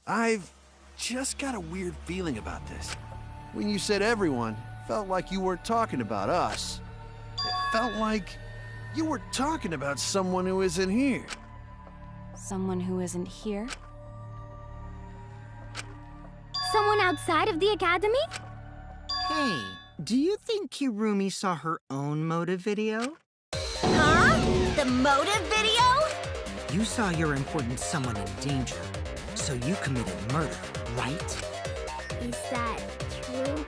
J: I've just got a weird feeling about this. When you said everyone, it felt like you weren't talking about us. It felt like you were talking about someone who isn't here.
H: Someone who isn't here?
I: Someone outside of the academy?
G: Hey, do you think Kirumi saw her own motive video?
C: Huh? The motive video?
G: You saw your important someone in danger, so you committed murder, right?
I: Is that true?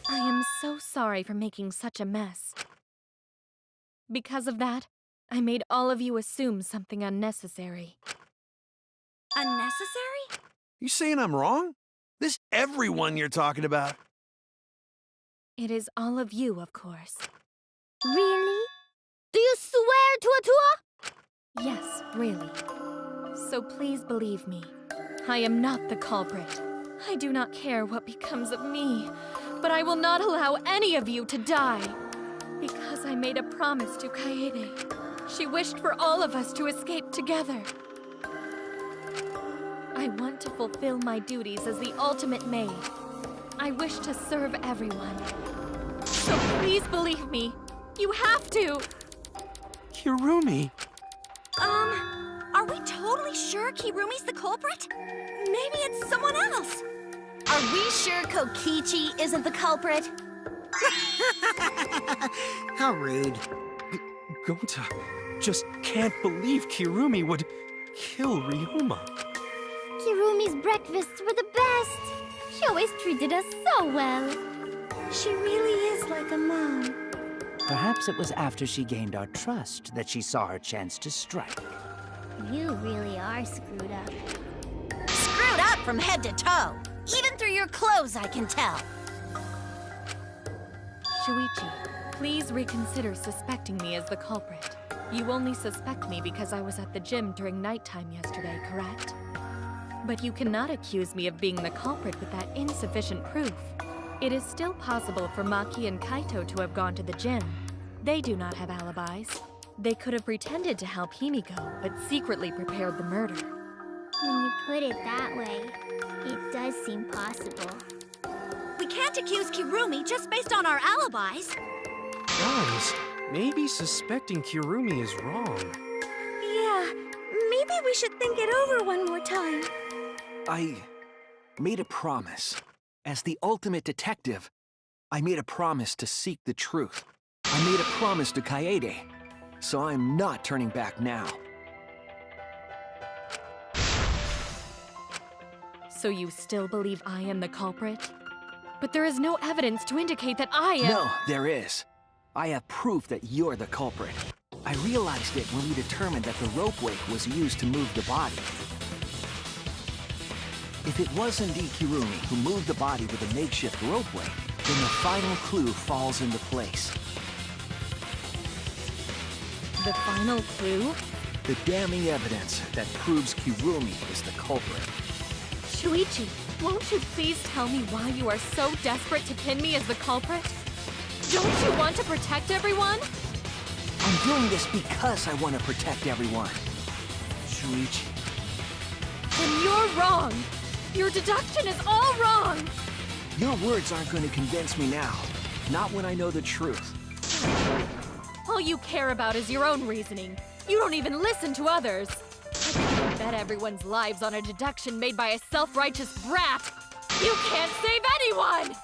B: I am so sorry for making such a mess. Because of that, I made all of you assume something unnecessary.
C: Unnecessary?
J: You saying I'm wrong? This everyone you're talking about?
B: It is all of you, of course.
I: Really? Do you swear to Atua?
B: Yes, really. So please believe me. I am not the culprit. I do not care what becomes of me, but I will not allow any of you to die. Because I made a promise to Kaede. She wished for all of us to escape together. I want to fulfill my duties as the ultimate maid. I wish to serve everyone. So please believe me. You have to!
D: Kirumi!
C: Are we totally sure Kirumi's the culprit? Maybe it's someone else. Are we sure Kokichi isn't the culprit?
G: How rude.
D: Gonta just can't believe Kirumi would kill Ryoma.
I: Kirumi's breakfasts were the best. She always treated us so well. She really is like a mom.
F: Perhaps it was after she gained our trust that she saw her chance to strike.
I: You really are screwed up.
C: Screwed up from head to toe. Even through your clothes, I can tell.
B: Shuichi, please reconsider suspecting me as the culprit. You only suspect me because I was at the gym during nighttime yesterday, correct? But you cannot accuse me of being the culprit with that insufficient proof. It is still possible for Maki and Kaito to have gone to the gym. They do not have alibis. They could have pretended to help Himiko, but secretly prepared the murder.
I: When you put it that way, it does seem possible.
C: We can't accuse Kirumi just based on our alibis.
D: Guys, maybe suspecting Kirumi is wrong.
I: Yeah, maybe we should think it over one more time.
A: I made a promise. As the ultimate detective, I made a promise to seek the truth. I made a promise to Kaede, so I'm not turning back now.
B: So you still believe I am the culprit? But there is no evidence to indicate that I am—
A: No, there is. I have proof that you're the culprit. I realized it when we determined that the ropeway was used to move the body. If it was indeed Kirumi who moved the body with a makeshift ropeway, then the final clue falls into place.
B: The final clue?
A: The damning evidence that proves Kirumi is the culprit.
B: Shuichi, won't you please tell me why you are so desperate to pin me as the culprit? Don't you want to protect everyone?
A: I'm doing this because I want to protect everyone. Shuichi.
B: Then you're wrong! Your deduction is all wrong!
A: Your words aren't going to convince me now. Not when I know the truth.
B: All you care about is your own reasoning. You don't even listen to others. I can't bet everyone's lives on a deduction made by a self-righteous brat. You can't save anyone!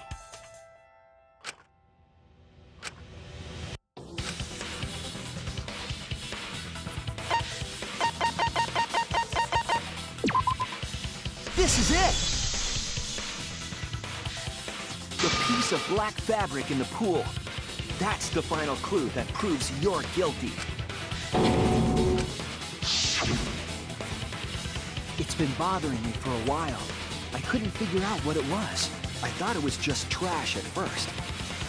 A: This is it! The piece of black fabric in the pool. That's the final clue that proves you're guilty. It's been bothering me for a while. I couldn't figure out what it was. I thought it was just trash at first,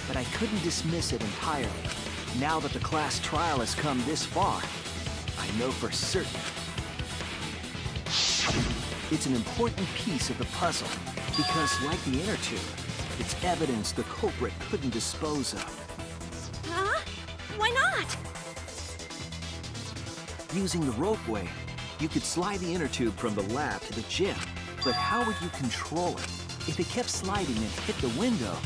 A: but I couldn't dismiss it entirely. Now that the class trial has come this far, I know for certain. It's an important piece of the puzzle, because like the inner tube, it's evidence the culprit couldn't dispose of.
C: Huh? Why not?
A: Using the ropeway, you could slide the inner tube from the lab to the gym, but how would you control it? If it kept sliding and hit the window,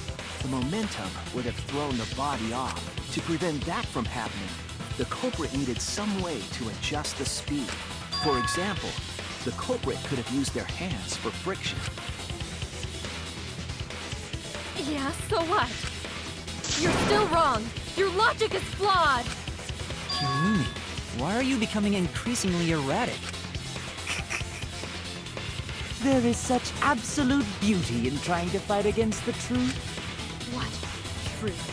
A: the momentum would have thrown the body off. To prevent that from happening, the culprit needed some way to adjust the speed. For example, the culprit could have used their hands for friction.
B: Yeah, so what? You're still wrong. Your logic is flawed.
E: Kirumi, why are you becoming increasingly erratic?
F: There is such absolute beauty in trying to fight against the truth.
B: What? Truth?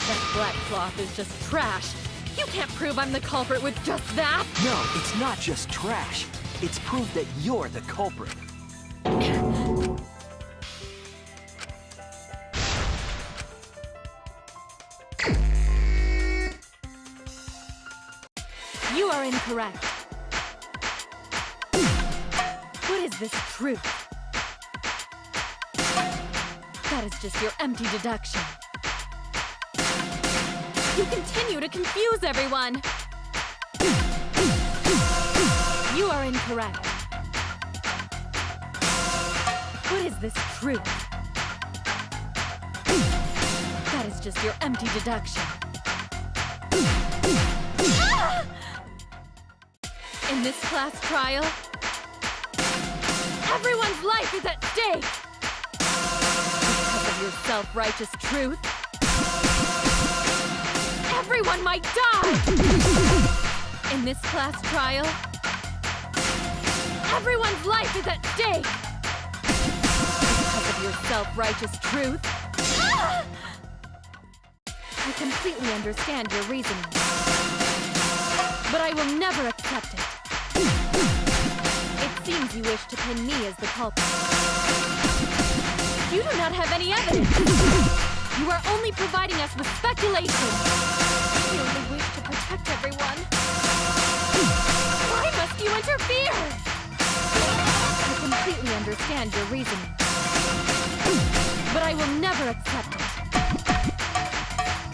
B: That black cloth is just trash. You can't prove I'm the culprit with just that.
A: No, it's not just trash. It's proof that you're the culprit.
B: You are incorrect. What is this truth? That is just your empty deduction. You continue to confuse everyone. You are incorrect. What is this truth? That is just your empty deduction. In this class trial, everyone's life is at stake! Because of your self-righteous truth, everyone might die! In this class trial, everyone's life is at stake! Because of your self-righteous truth, I completely understand your reasoning, but I will never accept it. It seems you wish to pin me as the culprit. You do not have any evidence. You are only providing us with speculation. You only wish to protect everyone. Why must you interfere? I completely understand your reasoning, but I will never accept it.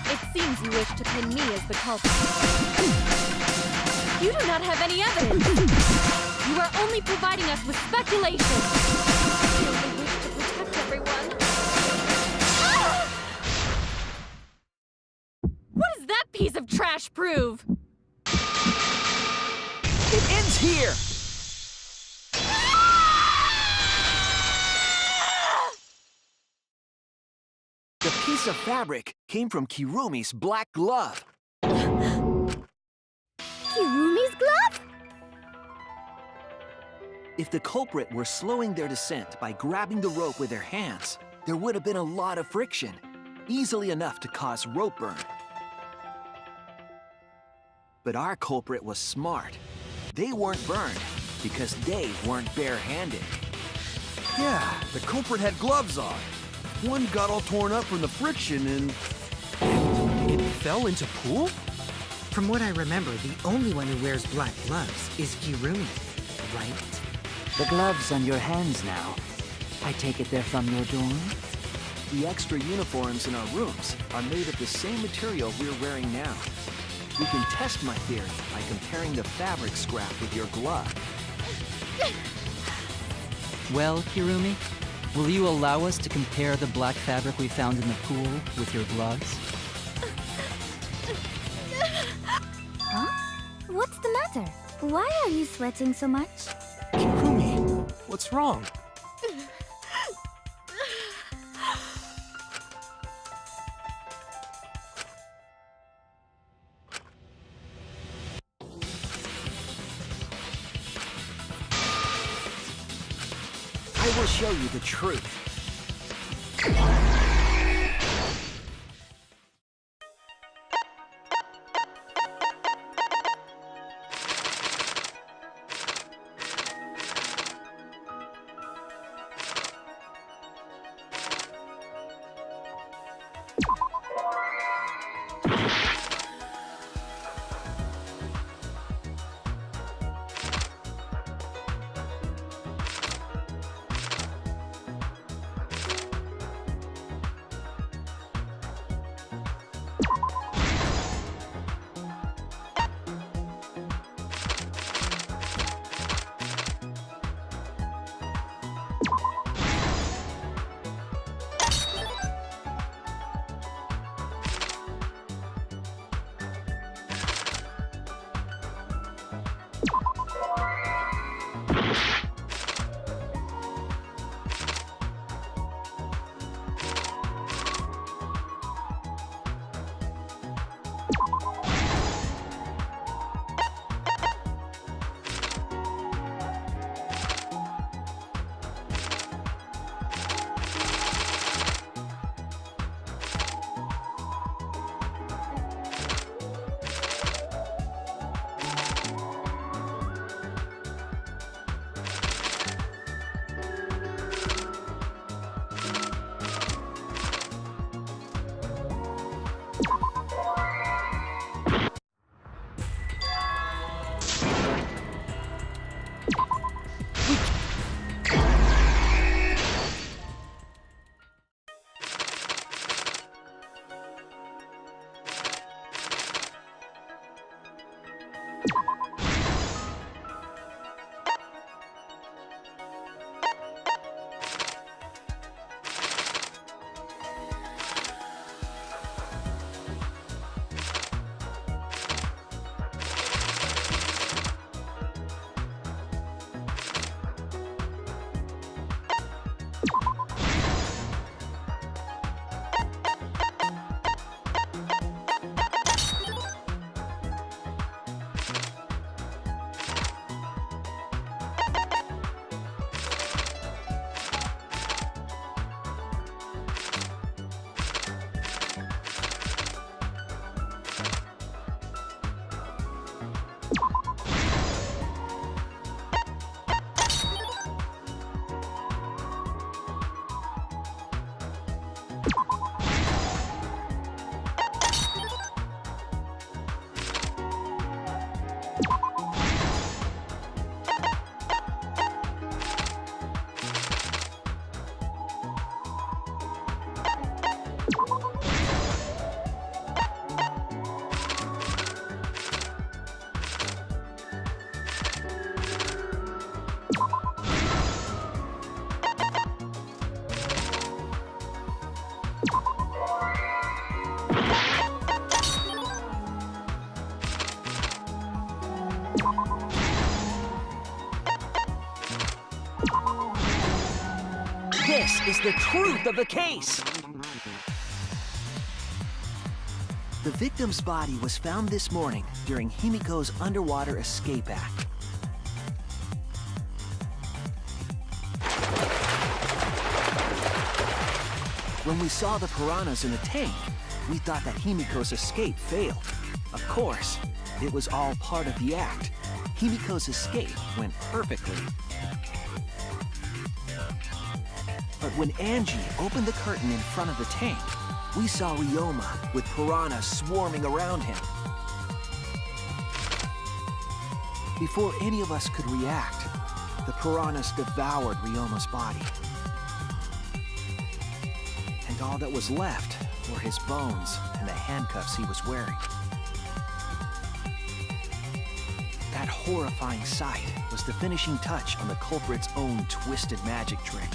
B: It seems you wish to pin me as the culprit. You do not have any evidence. You are only providing us with speculation. You only wish to protect everyone. What does that piece of trash prove?
A: It ends here! The piece of fabric came from Kirumi's black glove.
I: Kirumi's glove?
A: If the culprit were slowing their descent by grabbing the rope with their hands, there would have been a lot of friction, easily enough to cause rope burn. But our culprit was smart. They weren't burned because they weren't barehanded.
J: Yeah, the culprit had gloves on. One got all torn up from the friction and...
D: It fell into pool?
G: From what I remember, the only one who wears black gloves is Kirumi, right?
F: The gloves on your hands now. I take it they're from your dorm?
A: The extra uniforms in our rooms are made of the same material we're wearing now. We can test my theory by comparing the fabric scrap with your glove.
E: Well, Kirumi, will you allow us to compare the black fabric we found in the pool with your gloves?
I: Huh? What's the matter? Why are you sweating so much?
D: Kirumi, what's wrong?
A: I will show you the truth. This is the truth of the case. The victim's body was found this morning during Himiko's underwater escape act. When we saw the piranhas in the tank, we thought that Himiko's escape failed. Of course, it was all part of the act. Himiko's escape went perfectly. But when Angie opened the curtain in front of the tank, we saw Ryoma with piranhas swarming around him. Before any of us could react, the piranhas devoured Ryoma's body. And all that was left were his bones and the handcuffs he was wearing. That horrifying sight was the finishing touch on the culprit's own twisted magic trick.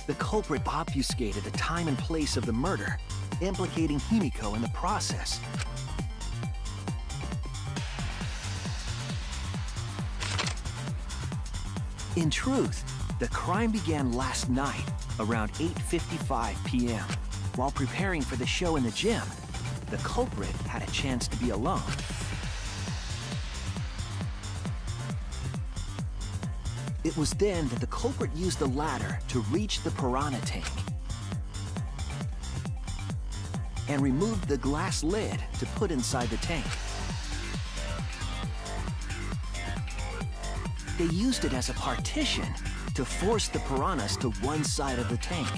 A: The culprit obfuscated the time and place of the murder, implicating Himiko in the process. In truth, the crime began last night, around 8:55 p.m. While preparing for the show in the gym, the culprit had a chance to be alone. It was then that the culprit used the ladder to reach the piranha tank and removed the glass lid to put inside the tank. They used it as a partition to force the piranhas to one side of the tank.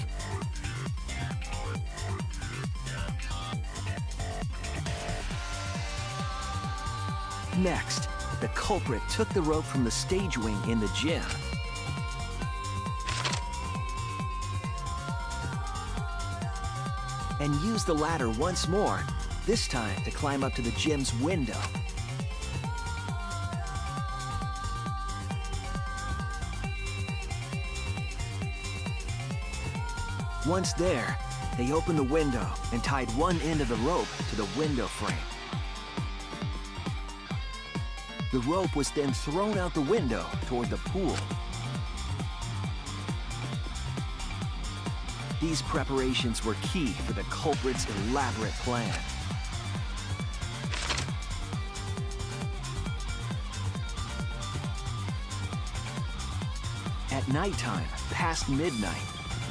A: Next, the culprit took the rope from the stage wing in the gym and used the ladder once more, this time to climb up to the gym's window. Once there, they opened the window and tied one end of the rope to the window frame. The rope was then thrown out the window toward the pool. These preparations were key for the culprit's elaborate plan. At nighttime, past midnight,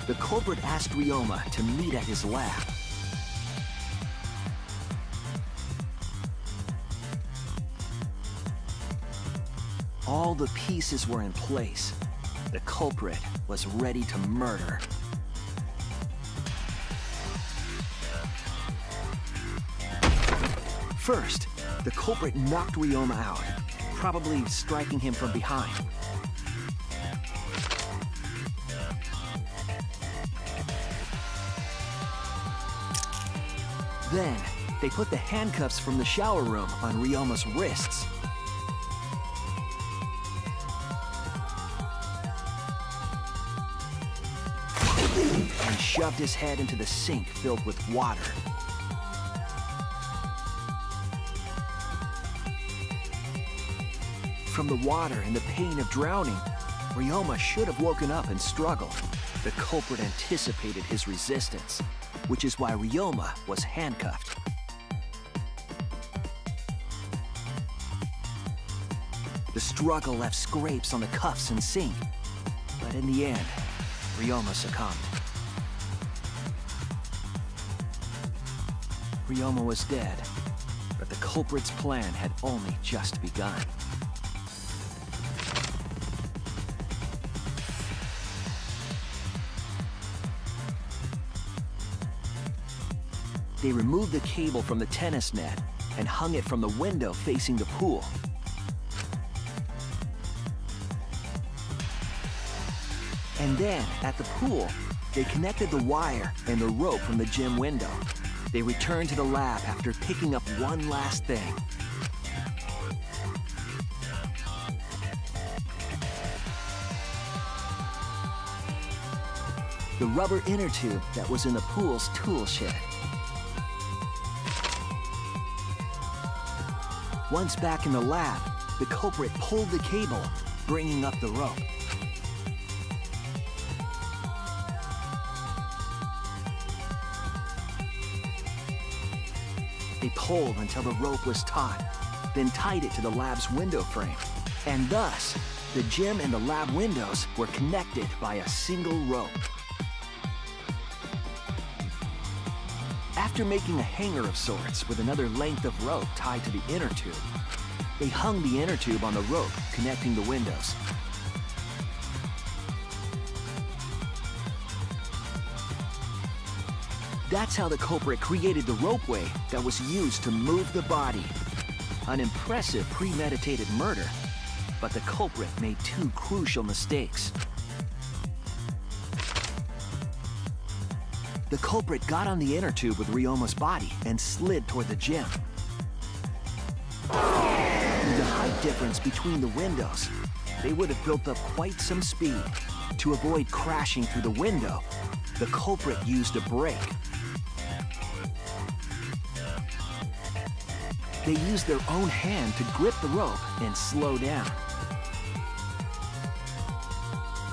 A: the culprit asked Ryoma to meet at his lab. All the pieces were in place. The culprit was ready to murder. First, the culprit knocked Ryoma out, probably striking him from behind. Then, they put the handcuffs from the shower room on Ryoma's wrists. And shoved his head into the sink filled with water. From the water and the pain of drowning, Ryoma should have woken up and struggled. The culprit anticipated his resistance, which is why Ryoma was handcuffed. The struggle left scrapes on the cuffs and sink, but in the end, Ryoma succumbed. Ryoma was dead, but the culprit's plan had only just begun. They removed the cable from the tennis net and hung it from the window facing the pool. And then, at the pool, they connected the wire and the rope from the gym window. They returned to the lab after picking up one last thing. The rubber inner tube that was in the pool's tool shed. Once back in the lab, the culprit pulled the cable, bringing up the rope. They pulled until the rope was taut, then tied it to the lab's window frame. And thus, The gym and the lab windows were connected by a single rope. After making a hanger of sorts with another length of rope tied to the inner tube, they hung the inner tube on the rope connecting the windows. That's how the culprit created the ropeway that was used to move the body. An impressive premeditated murder, but the culprit made two crucial mistakes. The culprit got on the inner tube with Ryoma's body and slid toward the gym. With the height difference between the windows, they would have built up quite some speed. To avoid crashing through the window, the culprit used a brake. They used their own hand to grip the rope and slow down.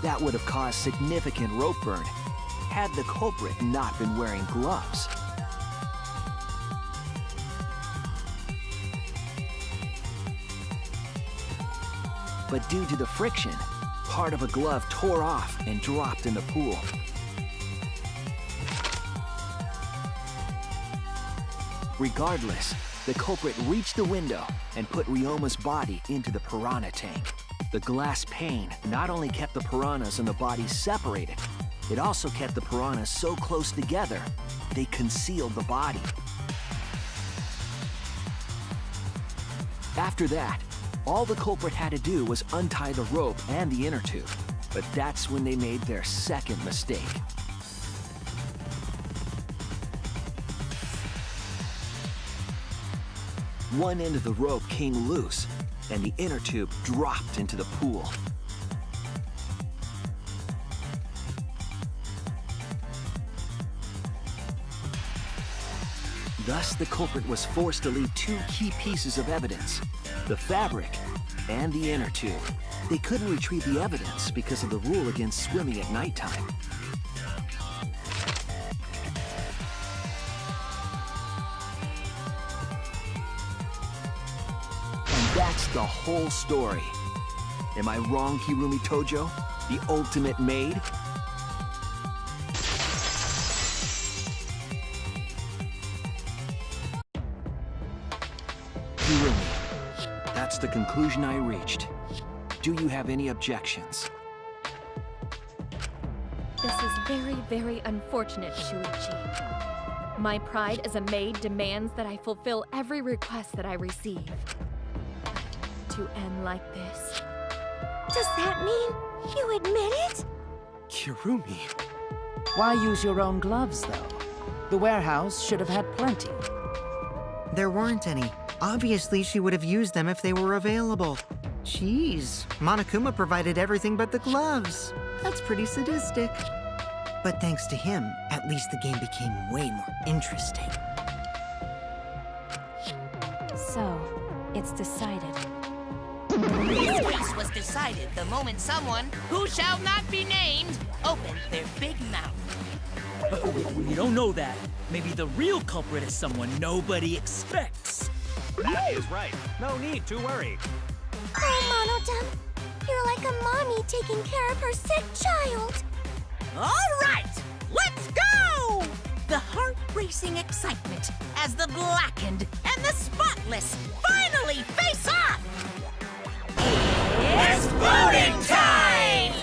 A: That would have caused significant rope burn had the culprit not been wearing gloves. But due to the friction, part of a glove tore off and dropped in the pool. Regardless, the culprit reached the window and put Ryoma's body into the piranha tank. The glass pane not only kept the piranhas and the body separated, it also kept the piranhas so close together, they concealed the body. After that, all the culprit had to do was untie the rope and the inner tube. But that's when they made their second mistake. One end of the rope came loose, and the inner tube dropped into the pool. Thus, the culprit was forced to leave two key pieces of evidence, the fabric and the inner tube. They couldn't retrieve the evidence because of the rule against swimming at nighttime. And that's the whole story. Am I wrong, Hirumi Tojo? The ultimate maid? Hirumi, that's the conclusion I reached. Do you have any objections?
B: This is very, very unfortunate, Shuichi. My pride as a maid demands that I fulfill every request that I receive. To end like this.
I: Does that mean you admit it?
D: Kirumi.
F: Why use your own gloves, though? The warehouse should have had plenty.
G: There weren't any. Obviously, she would have used them if they were available. Jeez, Monokuma provided everything but the gloves. That's pretty sadistic. But thanks to him, at least the game became way more interesting.
H: So, it's decided.
M: This case was decided the moment someone, who shall not be named, opened their big mouth.
L: We don't know that. Maybe the real culprit is someone nobody expects.
N: That is right. No need to worry.
I: Oh, Monodum, you're like a mommy taking care of her sick child.
K: All right, let's go! The heart-racing excitement as the blackened and the spotless finally face off! It's voting time!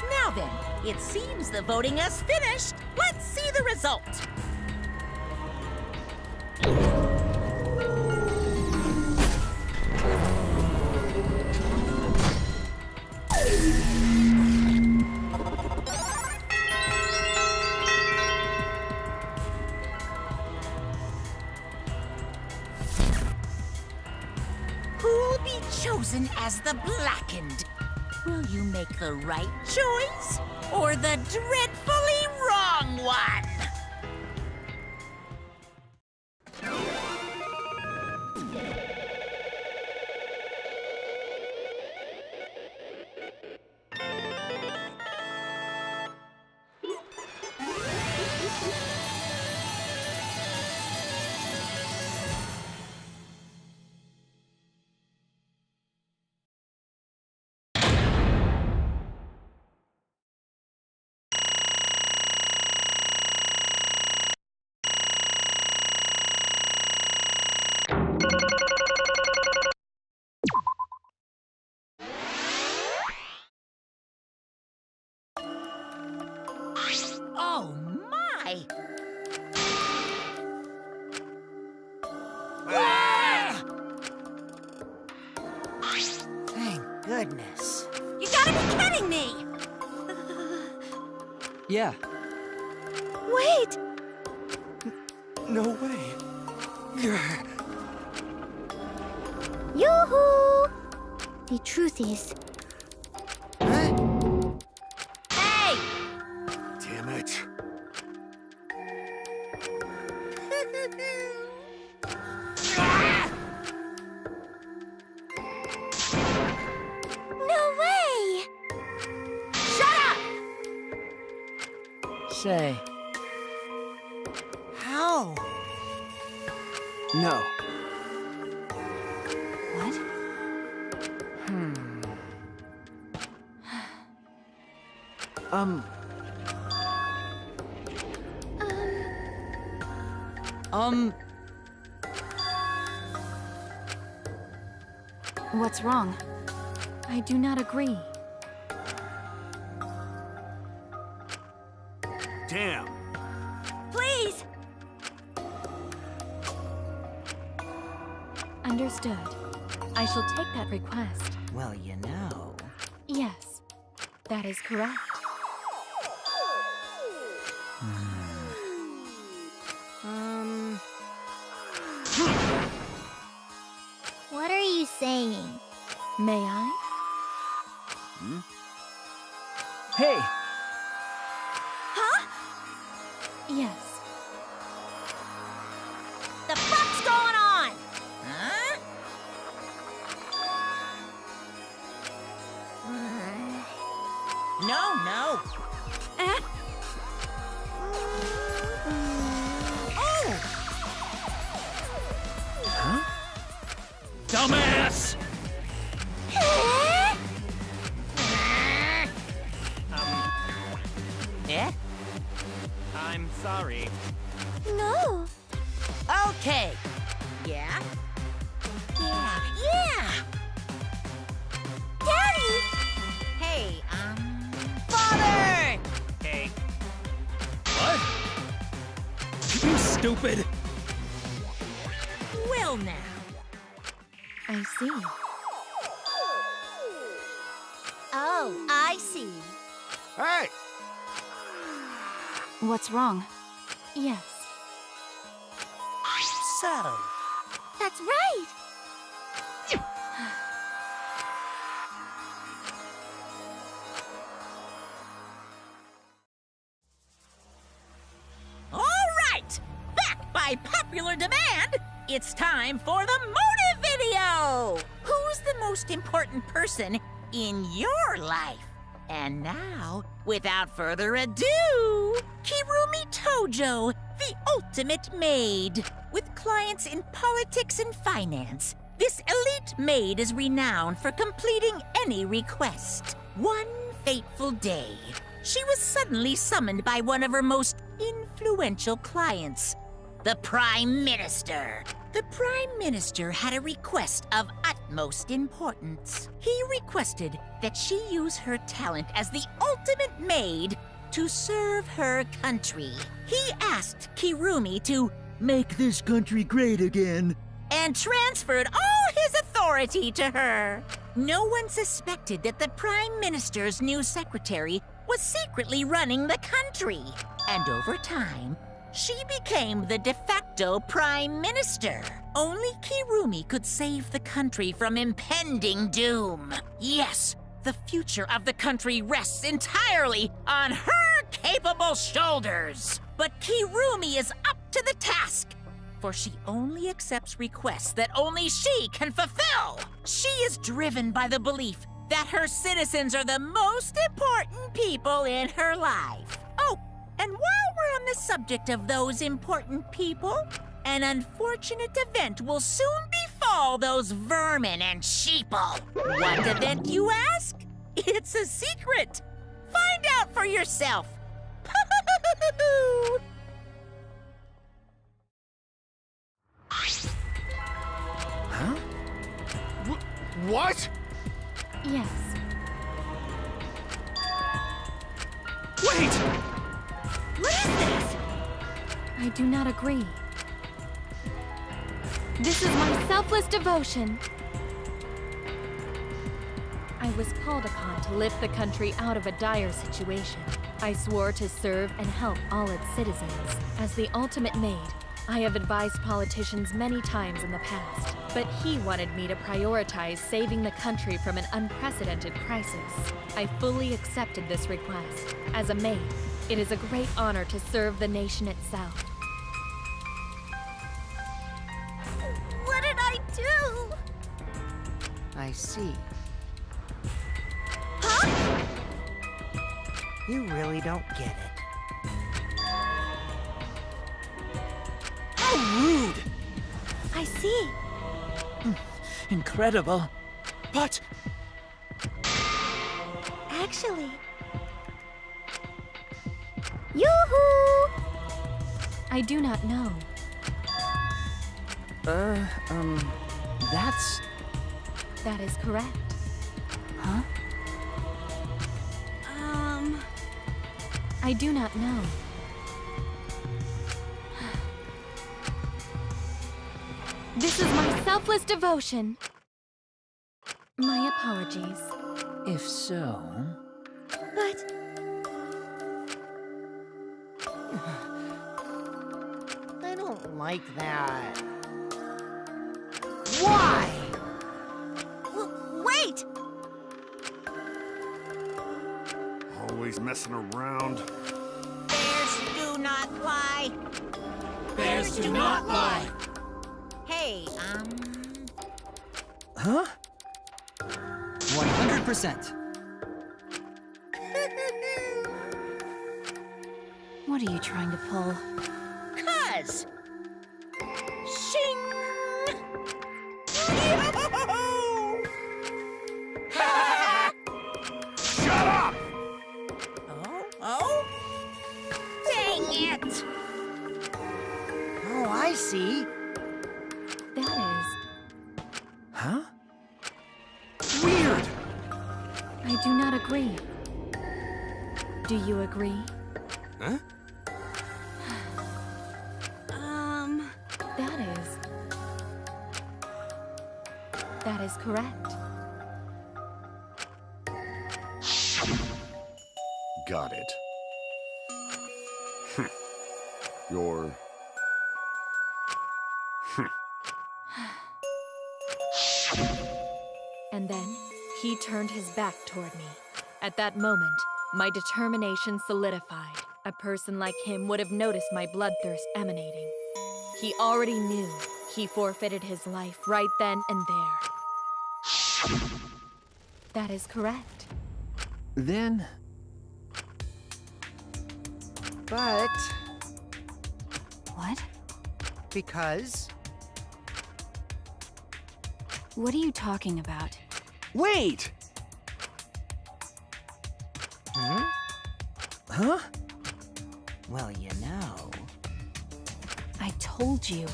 K: Now then, it seems the voting has finished. Let's see the result. Who'll be chosen as the blackened? Will you make the right choice or the dreadfully wrong one? Oh, my!
F: Thank goodness.
K: You gotta be kidding me!
E: Yeah.
I: Wait!
J: No way.
I: Yoo-hoo! The truth is,
C: Hey!
J: Damn it.
I: no way!
C: Shut up!
F: Say, how?
A: No.
H: What?
A: Um,
H: What's wrong?
B: I do not agree.
J: Damn.
C: Please!
B: Understood. I shall take that request.
F: Well, you know.
B: Yes, that is correct.
I: What are you saying?
B: May I?
A: hey!
B: Yes.
C: The fuck's going on? Huh?
K: No, no.
L: Dumbass!
N: Eh? I'm sorry.
I: No.
C: Okay. Yeah? Yeah!
I: Daddy!
C: Hey, Father!
N: Hey,
L: What? You stupid!
K: Well, now.
B: I see.
C: Oh, I see.
J: Hey!
H: What's wrong?
B: Yes.
F: So,
I: That's right!
K: All right! Back by popular demand, it's time for the motive video! Who's the most important person in your life? And now, without further ado, Kirumi Tojo, the ultimate maid. With clients in politics and finance, this elite maid is renowned for completing any request. One fateful day, she was suddenly summoned by one of her most influential clients, the Prime Minister. The Prime Minister had a request of utmost importance. He requested that she use her talent as the ultimate maid to serve her country. He asked Kirumi to make this country great again and transferred all his authority to her. No one suspected that the Prime Minister's new secretary was secretly running the country. And over time, she became the de facto Prime Minister. Only Kirumi could save the country from impending doom. Yes, the future of the country rests entirely on her capable shoulders. But Kirumi is up to the task, for she only accepts requests that only she can fulfill. She is driven by the belief that her citizens are the most important people in her life. Oh, and while we're on the subject of those important people, an unfortunate event will soon befall those vermin and sheeple. What event, you ask? It's a secret. Find out for yourself.
J: Huh? What?
B: Yes.
J: Wait!
K: What is this?
B: I do not agree. This is my selfless devotion. I was called upon to lift the country out of a dire situation. I swore to serve and help all its citizens. As the ultimate maid, I have advised politicians many times in the past, but he wanted me to prioritize saving the country from an unprecedented crisis. I fully accepted this request. As a maid, it is a great honor to serve the nation itself.
C: What did I do?
G: I see.
C: Huh?
G: You really don't get it.
F: How rude!
C: I see.
F: Incredible. But
C: Actually. Yoo-hoo!
B: I do not know.
F: that's...
B: That is correct.
F: Huh?
B: I do not know. This is my selfless devotion. My apologies.
F: If so...
C: But
G: I don't like that. Why?
C: wait!
J: Always messing around.
K: Bears do not lie.
L: Bears do not lie.
K: Hey,
E: Huh? 100%.
H: What are you trying to pull?
K: cuz. Shing!
J: Shut up!
K: Oh? Dang it!
G: Oh, I see.
B: That
F: Huh?
J: Weird!
B: is... I do not agree. Do you agree?
J: Huh?
B: That is... That is correct.
O: Got it. You're...
B: And then, he turned his back toward me. At that moment, my determination solidified. A person like him would have noticed my bloodthirst emanating. He already knew he forfeited his life right then and there. That is correct.
F: Then...
G: But
H: What?
G: because...
H: What are you talking about?
F: Wait!
G: Hmm?
F: Huh?
G: Well, you know.
H: I told you.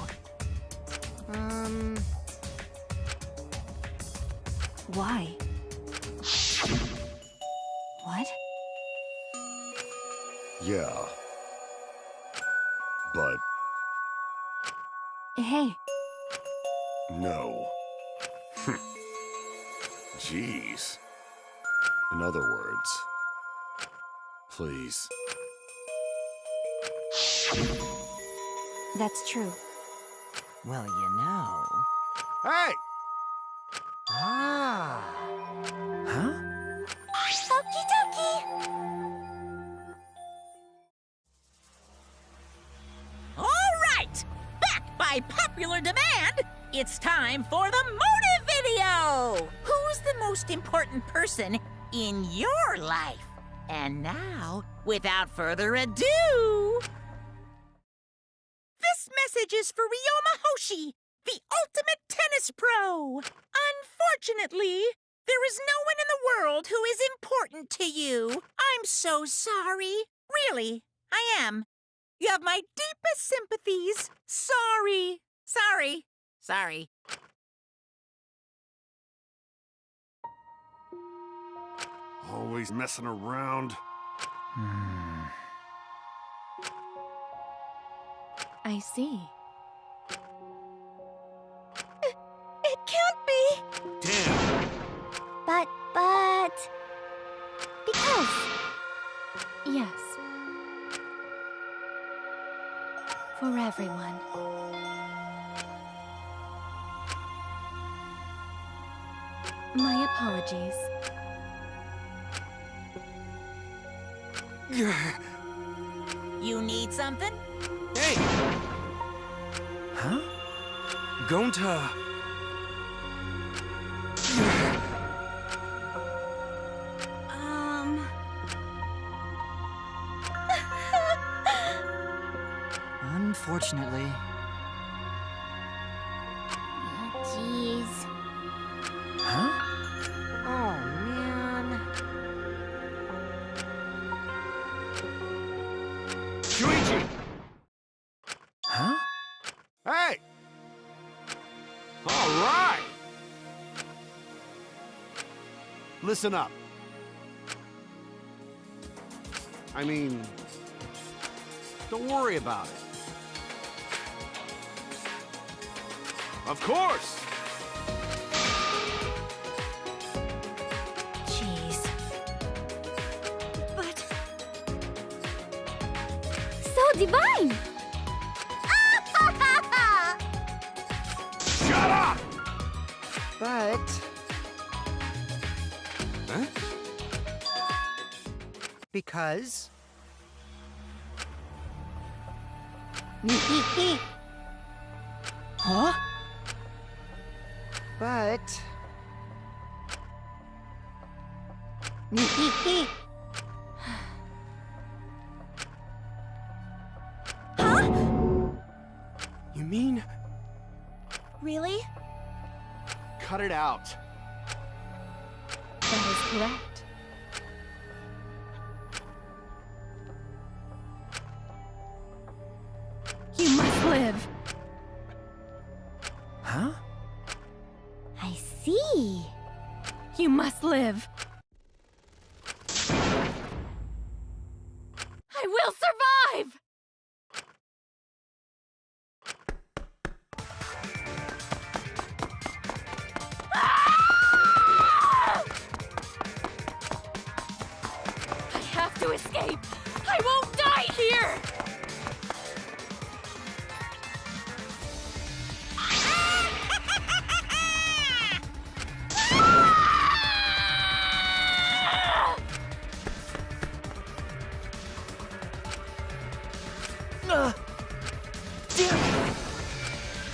H: Why? What?
O: Yeah. But
H: Hey,
O: no. Jeez. In other words, please.
H: that's true.
G: Well, you know.
J: Hey!
G: Ah.
F: Huh?
C: Okie dokie!
K: All right! Back by popular demand, it's time for the motive video! Who's the most important person in your life? And now, without further ado... This message is for Ryoma Hoshi, the ultimate tennis pro! Unfortunately, there is no one in the world who is important to you. I'm so sorry. Really, I am. You have my deepest sympathies. Sorry. Sorry.
J: Always messing around.
B: I see.
K: It can't be!
J: Damn.
I: But... Because...
B: Yes. For everyone. My apologies.
K: You need something?
D: Hey!
F: Huh?
D: Gonta.
E: Unfortunately.
I: Jeez.
F: Huh?
K: Oh, man.
J: Shuichi!
F: Huh?
J: Hey! All right! Listen up. I mean, don't worry about it. Of course!
K: Jeez. But...
I: So divine!
J: Shut up!
G: But...
J: Huh?
G: Because...
E: Huh?
G: But...
J: You mean?
K: Really?
J: Cut it out.
B: That is correct. You must live.
F: Huh?
I: I see.
B: You must live. I will survive! Ah! I have to escape. I won't die here.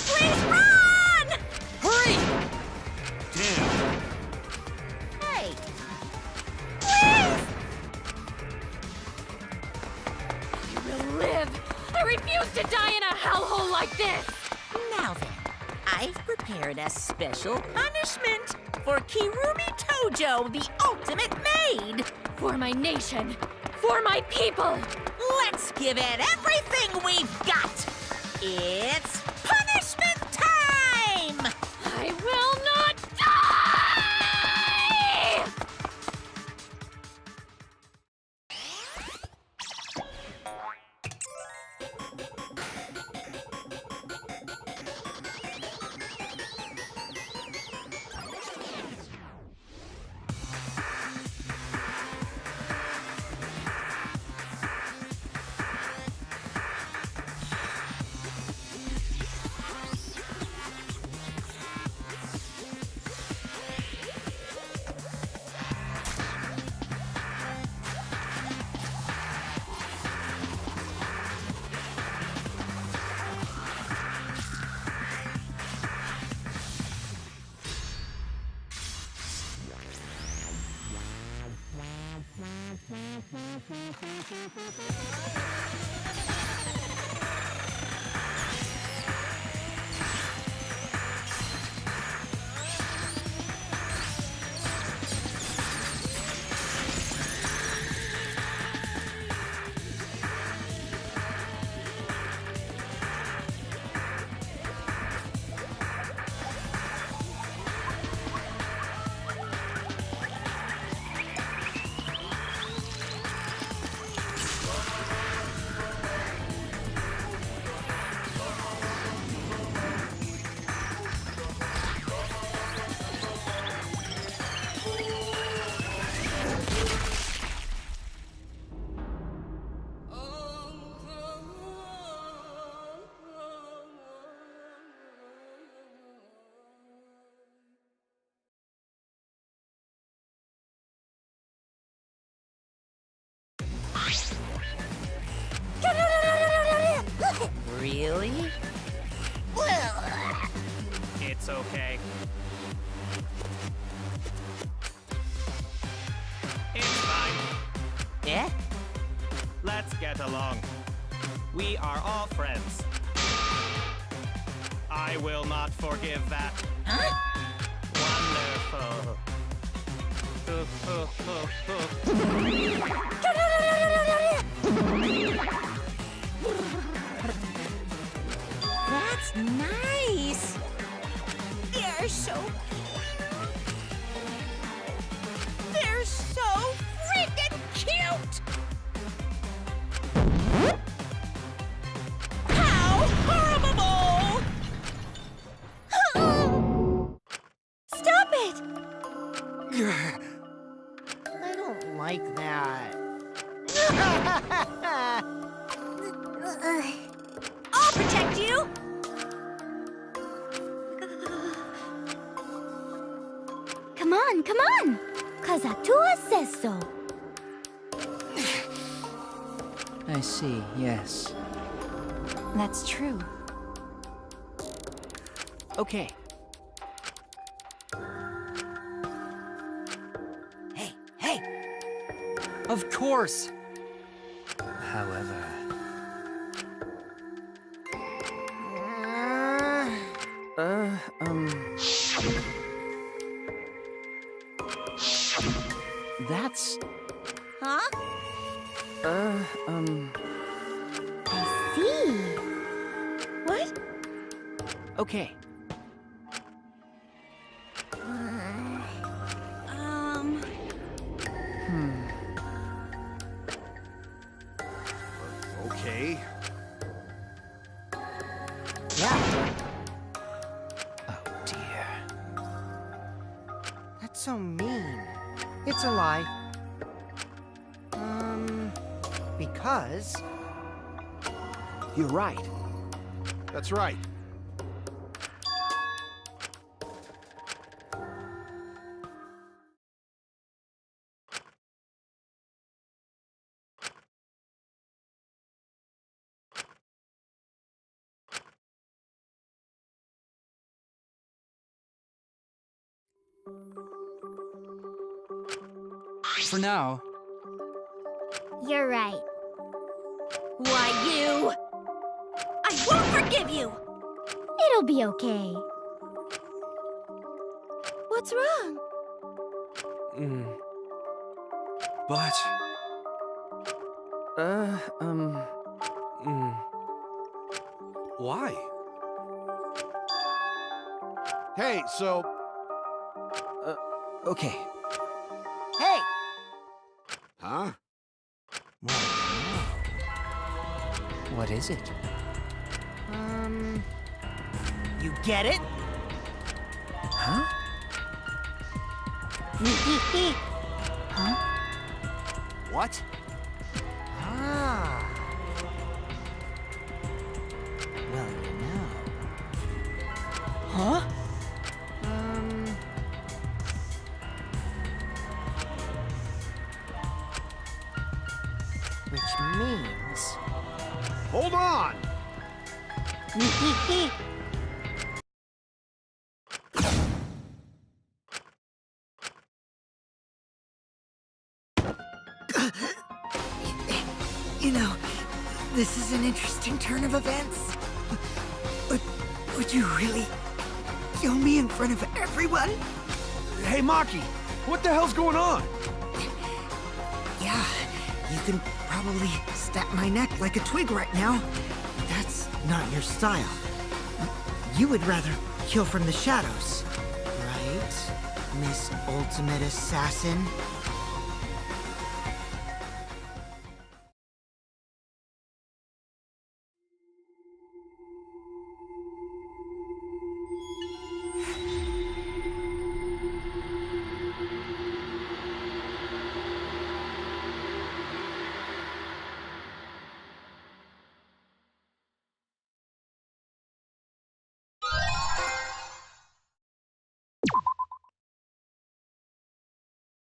K: Please run!
E: Hurry!
J: Damn.
K: Hey! Please!
B: I will live. I refuse to die in a hellhole like this.
K: Now then, I've prepared a special punishment for Kirumi Tojo, the ultimate maid!
B: For my nation. For my people.
K: Let's give it everything we've got! It's punishment time!
B: I will not die!
K: Really?
N: It's okay. It's fine.
M: Yeah?
N: Let's get along. We are all friends. I will not forgive that.
M: Huh?
N: Wonderful.
K: That's nice. They're so They're so freaking cute! How horrible!
I: Stop it!
G: I don't like that.
C: I'll protect you!
I: Come on! 'Cause Atua says so.
F: I see, yes.
H: That's true.
E: Okay.
M: Hey!
E: Of course!
F: However,
E: That's...
C: Huh?
I: I see.
C: What?
E: Okay.
J: Okay.
G: Yeah,
F: oh dear.
G: that's so mean. It's a lie. Because
A: You're right.
J: That's right.
E: For now,
I: you're right.
C: Why, you! I won't forgive you!
I: It'll be okay.
C: What's wrong?
D: But... Why?
J: Hey, so
E: okay.
G: hey,
J: huh?
F: What is it?
G: you get it?
F: Huh?
A: What?
G: Ah. Well, you know.
E: Huh?
G: Which means...
J: Hold on!
G: You know, this is an interesting turn of events. But would you really kill me in front of everyone?
J: Hey, Maki! What the hell's going on?
G: Yeah, you can probably snap my neck like a twig right now. That's not your style. You would rather kill from the shadows, right, Miss Ultimate Assassin?